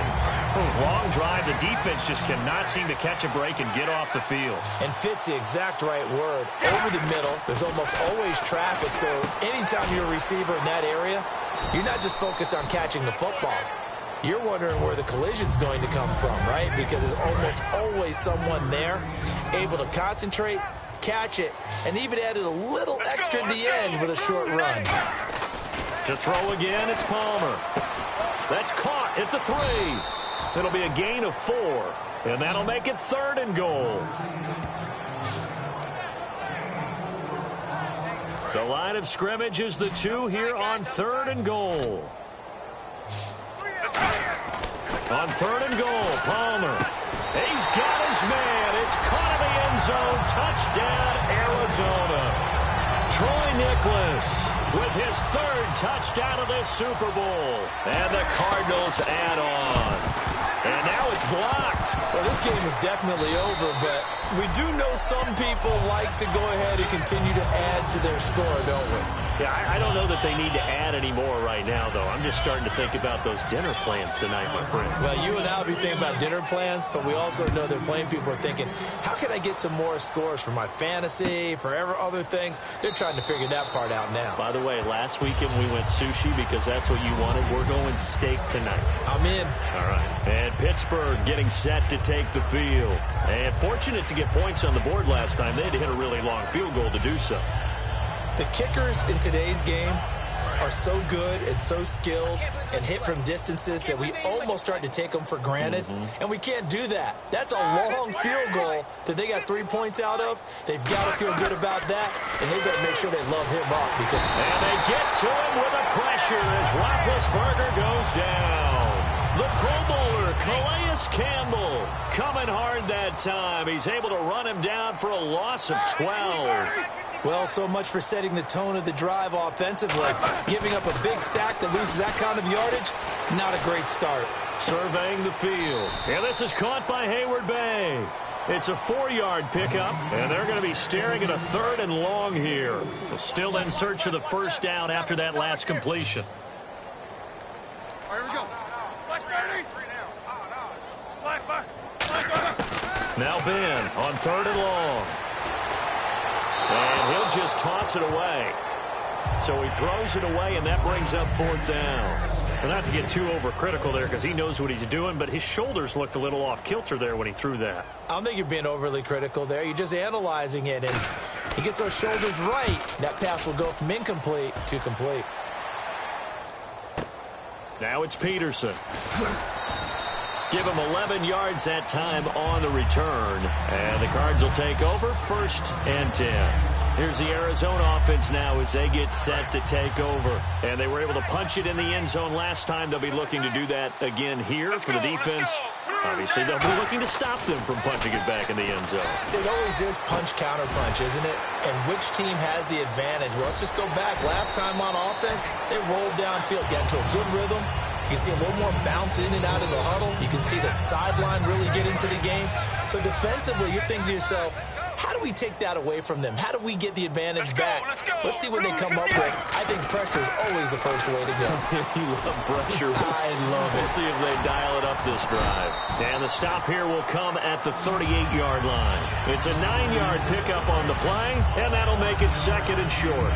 A: Long drive. The defense just cannot seem to catch a break and get off the field.
B: And fit's the exact right word. Over the middle, there's almost always traffic. So anytime you're a receiver in that area, you're not just focused on catching the football. You're wondering where the collision's going to come from, right? Because there's almost always someone there able to concentrate, catch it, and even added a little extra at the end with a short run.
A: To throw again, it's Palmer. That's caught at the 3. It'll be a gain of 4, and that'll make it 3rd and goal. The line of scrimmage is the 2 here on 3rd and goal. On 3rd and goal, Palmer. He's got his man. It's caught in the end zone. Touchdown, Arizona. Troy Nicholas with his 3rd touchdown of this Super Bowl. And the Cardinals add on. And now it's blocked.
B: Well, this game is definitely over, but we do know some people like to go ahead and continue to add to their score, don't we?
A: Yeah, I don't know that they need to add any more right now, though. I'm just starting to think about those dinner plans tonight, my friend.
B: Well, you and I will be thinking about dinner plans, but we also know that playing people are thinking, how can I get some more scores for my fantasy, for other things? They're trying to figure that part out now.
A: By the way, last weekend we went sushi because that's what you wanted. We're going steak tonight.
B: I'm in.
A: All right. And Pittsburgh getting set to take the field. And fortunate to get points on the board last time. They had to hit a really long field goal to do so.
B: The kickers in today's game are so good and so skilled and hit from distances that we almost start to take them for granted, and we can't do that. That's a long field goal that they got 3 points out of. They've got to feel good about that, and they better make sure they love him up.
A: And they get to him with a pressure as Roethlisberger goes down. The Pro Bowler, Calais Campbell, coming hard that time. He's able to run him down for a loss of 12.
B: Well, so much for setting the tone of the drive offensively. Giving up a big sack that loses that kind of yardage, not a great start.
A: Surveying the field. And this is caught by Hayward Bay. It's a 4-yard pickup, and they're going to be staring at a 3rd and long here. So still in search of the first down after that last completion.
D: All right, here we go. Black 30. Black.
A: Now Ben on 3rd and long. And he'll just toss it away. So he throws it away, and that brings up 4th down. And not to get too overcritical there because he knows what he's doing, but his shoulders looked a little off kilter there when he threw that.
B: I don't think you're being overly critical there. You're just analyzing it, and he gets those shoulders right. That pass will go from incomplete to complete.
A: Now it's Peterson. Give him 11 yards that time on the return. And the Cards will take over 1st and 10. Here's the Arizona offense now as they get set to take over. And they were able to punch it in the end zone last time. They'll be looking to do that again here for the defense. Obviously, they'll be looking to stop them from punching it back in the end zone.
B: It always is punch-counter punch, isn't it? And which team has the advantage? Well, let's just go back. Last time on offense, they rolled downfield, got into a good rhythm. You can see a little more bounce in and out of the huddle. You can see the sideline really get into the game. So defensively, you're thinking to yourself, how do we take that away from them? How do we get the advantage back? Let's see what they come up with. I think pressure is always the first way to go.
A: You love pressure.
B: I love it.
A: We'll see if they dial it up this drive. And the stop here will come at the 38-yard line. It's a 9-yard pickup on the play, and that'll make it 2nd and short.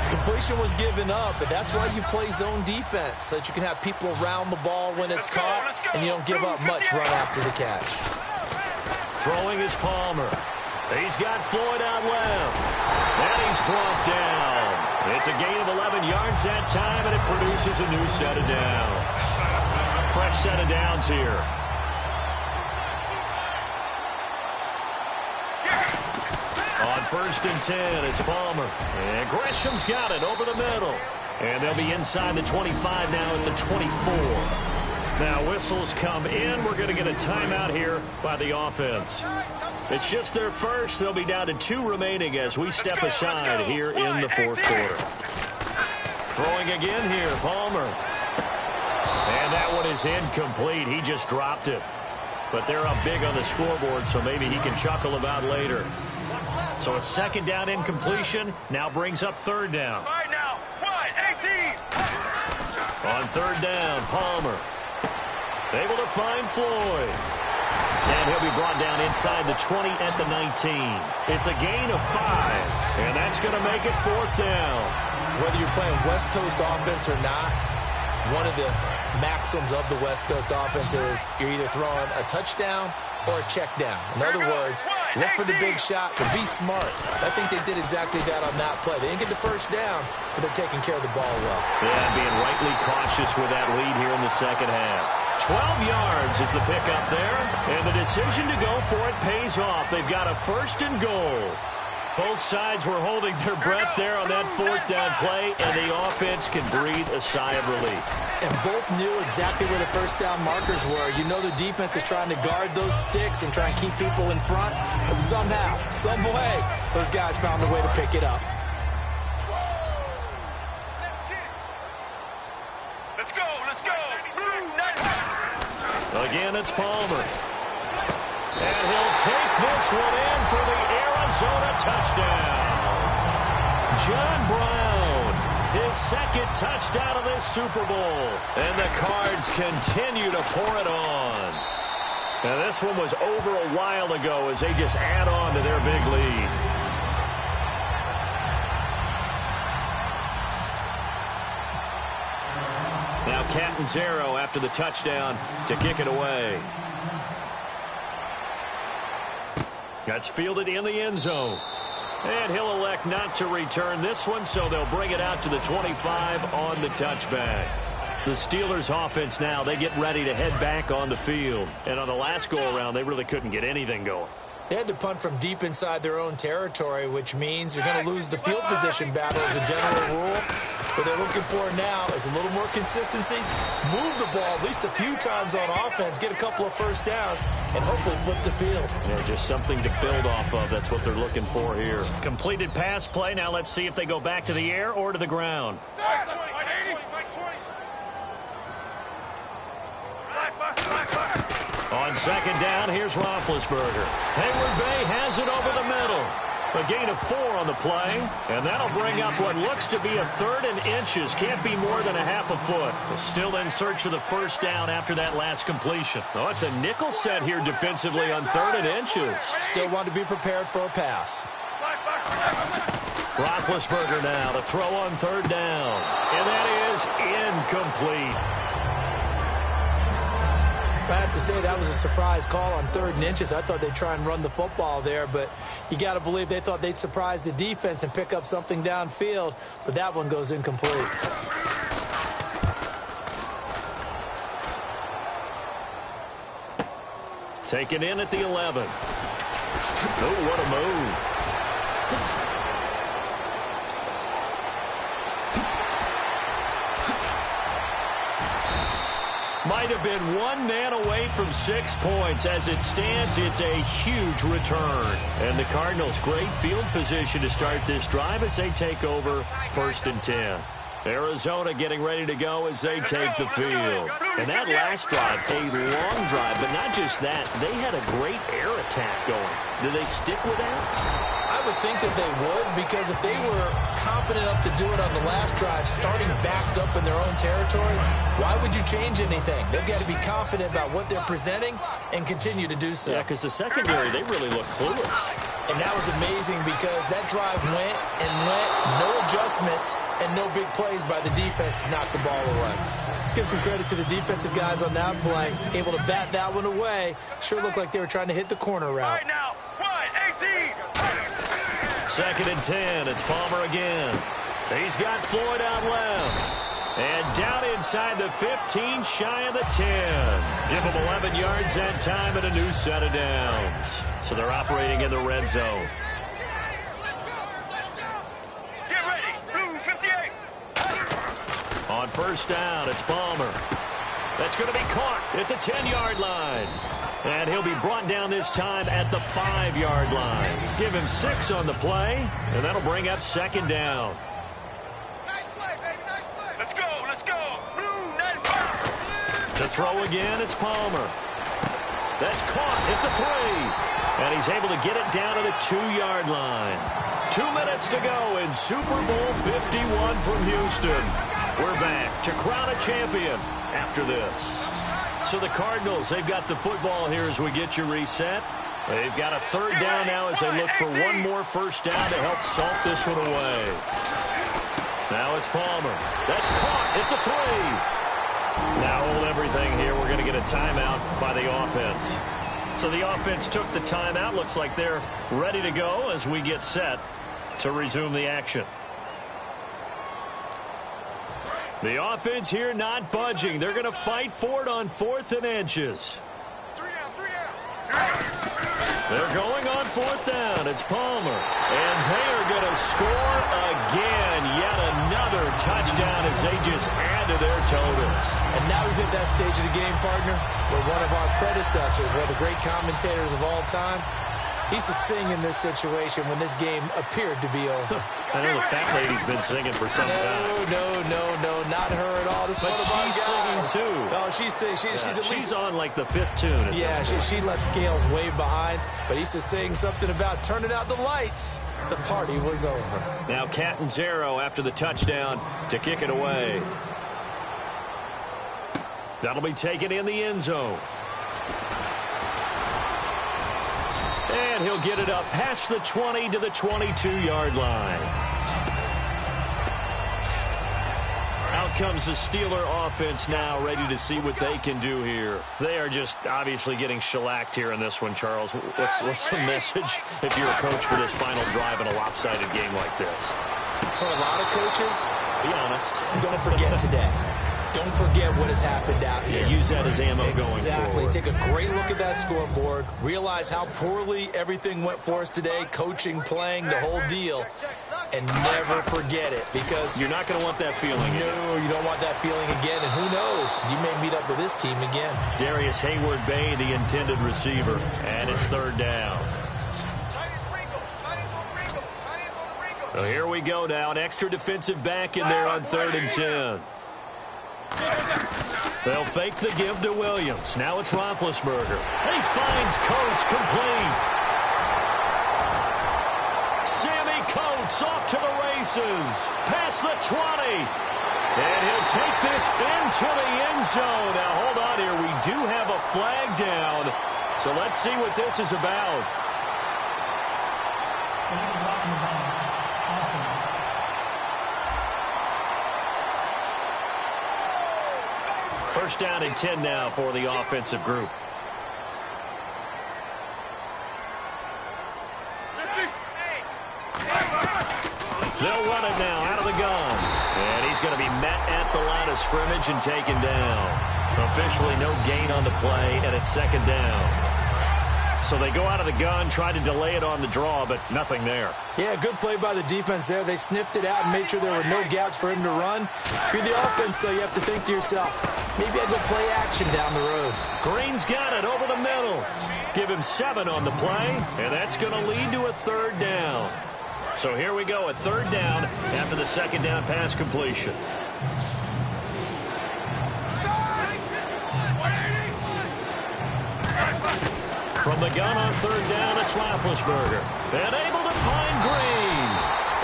B: Completion was given up, but that's why you play zone defense, so that you can have people around the ball when it's caught, and you don't give up much run after the catch.
A: Throwing is Palmer. He's got Floyd out left. And he's brought down. It's a gain of 11 yards that time, and it produces a new set of downs. Fresh set of downs here. On 1st and 10, it's Palmer. And Gresham's got it over the middle. And they'll be inside the 25 now at the 24. Now whistles come in. We're going to get a timeout here by the offense. It's just their first. They'll be down to 2 remaining as we step aside here in the 4th quarter. Throwing again here, Palmer. And that one is incomplete. He just dropped it. But they're up big on the scoreboard, so maybe he can chuckle about later. So a 2nd down incompletion now brings up 3rd down.
D: Right now, 18.
A: On 3rd down, Palmer. Able to find Floyd. And he'll be brought down inside the 20 at the 19. It's a gain of 5. And that's going to make it 4th down.
B: Whether you're playing West Coast offense or not, one of the maxims of the West Coast offense is you're either throwing a touchdown or a check down. In other words, look for the big shot, but be smart. I think they did exactly that on that play. They didn't get the first down, but they're taking care of the ball well.
A: Yeah, being rightly cautious with that lead here in the 2nd half. 12 yards is the pickup there, and the decision to go for it pays off. They've got a 1st and goal. Both sides were holding their breath there on that 4th down play, and the offense can breathe a sigh of relief.
B: And both knew exactly where the 1st down markers were. You know the defense is trying to guard those sticks and try and keep people in front, but somehow, some way, those guys found a way to pick it up.
D: Let's go.
A: A Again, it's Palmer. And he'll take this one in for the Arizona touchdown. John Brown, his second touchdown of this Super Bowl. And the Cards continue to pour it on. Now, this one was over a while ago as they just add on to their big lead. Now Catanzaro after the touchdown to kick it away. That's fielded in the end zone. And he'll elect not to return this one, so they'll bring it out to the 25 on the touchback. The Steelers offense now, they get ready to head back on the field. And on the last go-around, they really couldn't get anything going.
B: They had to punt from deep inside their own territory, which means you're going to lose the field position battle as a general rule. What they're looking for now is a little more consistency, move the ball at least a few times on offense, get a couple of first downs, and hopefully flip the field.
A: Yeah, just something to build off of. That's what they're looking for here. Completed pass play. Now let's see if they go back to the air or to the ground. On second down, here's Roethlisberger. Hayward Bay has it over the middle. A gain of 4 on the play, and that'll bring up what looks to be a 3rd and inches. Can't be more than a half a foot. Still in search of the first down after that last completion. Oh, it's a nickel set here defensively on 3rd and inches.
B: Still want to be prepared for a pass.
A: Roethlisberger now to throw on 3rd down, and that is incomplete.
B: I have to say that was a surprise call on 3rd and inches. I thought they'd try and run the football there, but you got to believe they thought they'd surprise the defense and pick up something downfield, but that one goes incomplete.
A: Taken in at the 11. Oh, what a move. Might have been one man away from 6 points. As it stands, it's a huge return. And the Cardinals, great field position to start this drive as they take over 1st and 10. Arizona getting ready to go as they take the field. And that last drive, a long drive, but not just that. They had a great air attack going. Do they stick with that?
B: I would think that they would, because if they were confident enough to do it on the last drive, starting backed up in their own territory, why would you change anything? They've got to be confident about what they're presenting and continue to do so.
A: Yeah, because the secondary, they really look clueless.
B: And that was amazing because that drive went and went, no adjustments and no big plays by the defense to knock the ball away. Let's give some credit to the defensive guys on that play, able to bat that one away. Sure looked like they were trying to hit the corner route.
D: Right now, 1-18.
A: 2nd and 10. It's Palmer again. He's got Floyd out left. And down inside the 15, shy of the 10. Give them 11 yards that time and a new set of downs. So they're operating in the red zone.
D: Get ready. Blue 58.
A: On 1st down, it's Palmer. That's going to be caught at the 10-yard line. And he'll be brought down this time at the 5-yard line. Give him 6 on the play, and that'll bring up 2nd down.
D: Nice play, baby. Nice play. Let's go. Let's go. Blue 95.
A: To throw again, it's Palmer. That's caught at the 3. And he's able to get it down to the 2-yard line. 2 minutes to go in Super Bowl 51 from Houston. We're back to crown a champion after this. So the Cardinals, they've got the football here as we get you reset. They've got a 3rd down now as they look for one more first down to help salt this one away. Now it's Palmer. That's caught at the 3. Now hold everything here. We're going to get a timeout by the offense. So the offense took the timeout. Looks like they're ready to go as we get set to resume the action. The offense here not budging. They're going to fight for it on 4th and inches.
D: 3 down.
A: They're going on 4th down. It's Palmer. And they are going to score again. Yet another touchdown as they just add to their totals.
B: And now we've hit that stage of the game, partner, where one of our predecessors, one of the great commentators of all time, He used to sing in this situation when this game appeared to be over.
A: I know the fat lady's been singing for some time.
B: No, not her at all. This
A: But
B: one of our
A: she's
B: guys.
A: singing, too.
B: Oh, she's singing. She's
A: on like the 5th tune. At
B: yeah,
A: this
B: she left Scales way behind, but he used to sing something about turning out the lights. The party was over.
A: Now Catanzaro after the touchdown to kick it away. That'll be taken in the end zone. And he'll get it up past the 20 to the 22-yard line. Out comes the Steeler offense now, ready to see what they can do here. They are just obviously getting shellacked here in this one, Charles. What's the message if you're a coach for this final drive in a lopsided game like this?
B: For a lot of coaches,
A: be honest,
B: don't forget today. Don't forget what has happened out here.
A: Yeah, use that as ammo going forward.
B: Exactly. Take a great look at that scoreboard. Realize how poorly everything went for us today. Coaching, playing, the whole deal. And never forget it, because
A: you're not going to want that feeling.
B: No, you don't want that feeling again. And who knows? You may meet up with this team again.
A: Darius Hayward-Bay, the intended receiver. And it's 3rd down. So here we go now. An extra defensive back in there on 3rd and 10. They'll fake the give to Williams. Now it's Roethlisberger. He finds Coates complete. Sammy Coates off to the races. Past the 20. And he'll take this into the end zone. Now hold on here. We do have a flag down. So let's see what this is about. First down and 10 now for the offensive group. They'll run it now out of the gun. And he's going to be met at the line of scrimmage and taken down. Officially no gain on the play, and it's 2nd down. So they go out of the gun, try to delay it on the draw, but nothing there.
B: Yeah, good play by the defense there. They sniffed it out and made sure there were no gaps for him to run. If you're the offense, though, you have to think to yourself, maybe I go play action down the road.
A: Green's got it over the middle. Give him 7 on the play, and that's going to lead to a 3rd down. So here we go, a 3rd down after the 2nd down pass completion. From the gun on 3rd down, it's Roethlisberger. And able to find Green.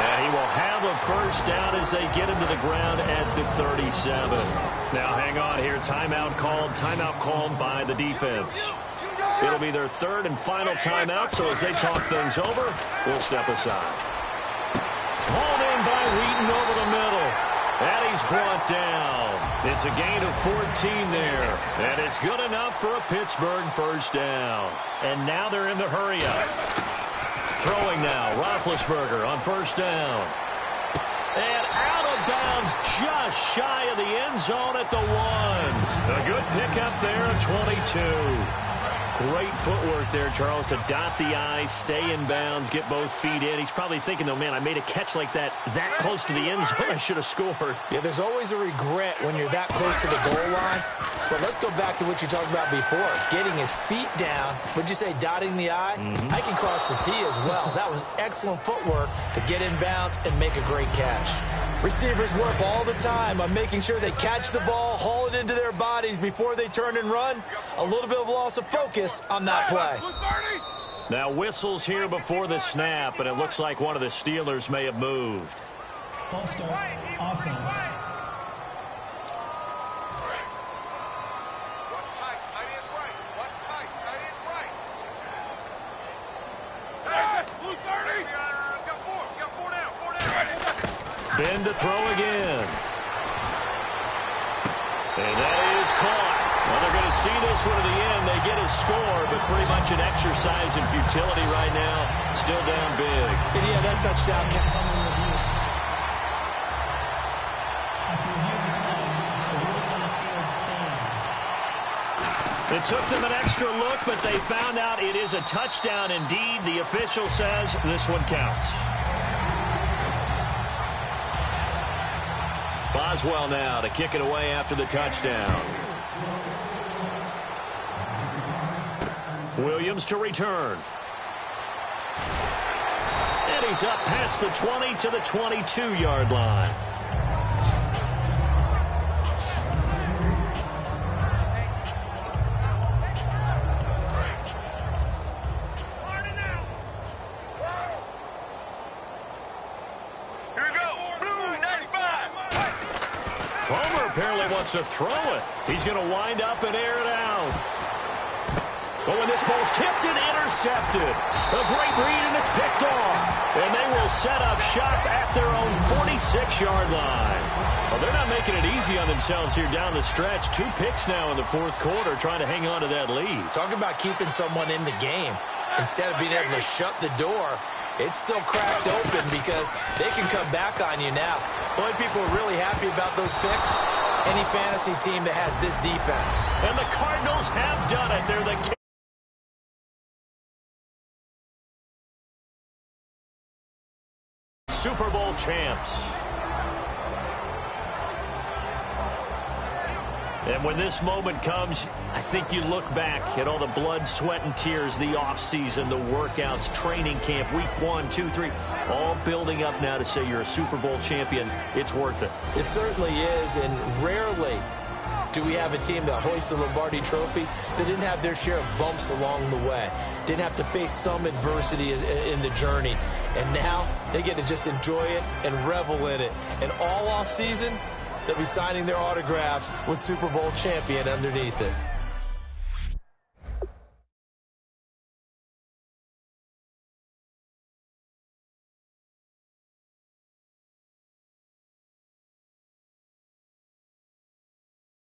A: And he will have a 1st down as they get him to the ground at the 37. Now hang on here. Timeout called by the defense. It'll be their 3rd and final timeout, so as they talk things over, we'll step aside. Hauled in by Wheaton over the middle. And he's brought down. It's a gain of 14 there. And it's good enough for a Pittsburgh 1st down. And now they're in the hurry up. Throwing now, Roethlisberger on 1st down. And out of bounds just shy of the end zone at the 1. A good pickup there at 22. Great footwork there, Charles, to dot the I, stay in bounds, get both feet in. He's probably thinking, though, man, I made a catch like that close to the end zone. I should have scored.
B: Yeah, there's always a regret when you're that close to the goal line. But let's go back to what you talked about before. Getting his feet down. Would you say dotting the I? I can cross the T as well. That was excellent footwork to get in bounds and make a great catch. Receivers work all the time on making sure they catch the ball, haul it into their bodies before they turn and run. A little bit of loss of focus on that play.
A: Now whistles here before the snap, and it looks like one of the Steelers may have moved.
E: False start, offense.
D: Watch tight, tight is right. Watch tight, tight is right. Blue 30. Got 4 down, 4 down.
A: Ben to throw again. And that is caught. Well, they're going to see this one to the end. They get a score, but pretty much an exercise in futility right now. Still down big.
B: And yeah, that touchdown.
E: After review of the play, the ruling on the field stands.
A: It took them an extra look, but they found out it is a touchdown indeed. The official says this one counts. Boswell now to kick it away after the touchdown. Williams to return. And he's up past the 20 to the 22-yard line. Apparently wants to throw it. He's going to wind up and air it out. Oh, and this ball's tipped and intercepted. A great read, and it's picked off. And they will set up shop at their own 46-yard line. Well, they're not making it easy on themselves here down the stretch. 2 picks now in the fourth quarter, trying to hang on to that lead.
B: Talk about keeping someone in the game. Instead of being able to shut the door, it's still cracked open because they can come back on you now. The only people who are really happy about those picks, any fantasy team that has this defense.
A: And the Cardinals have done it. They're the Super Bowl champs. And when this moment comes, I think you look back at all the blood, sweat, and tears, the offseason, the workouts, training camp, week 1, 2, 3, all building up now to say you're a Super Bowl champion. It's worth it.
B: It certainly is, and rarely do we have a team that hoists the Lombardi Trophy that didn't have their share of bumps along the way, didn't have to face some adversity in the journey, and now they get to just enjoy it and revel in it. And all offseason, they'll be signing their autographs with Super Bowl champion underneath it.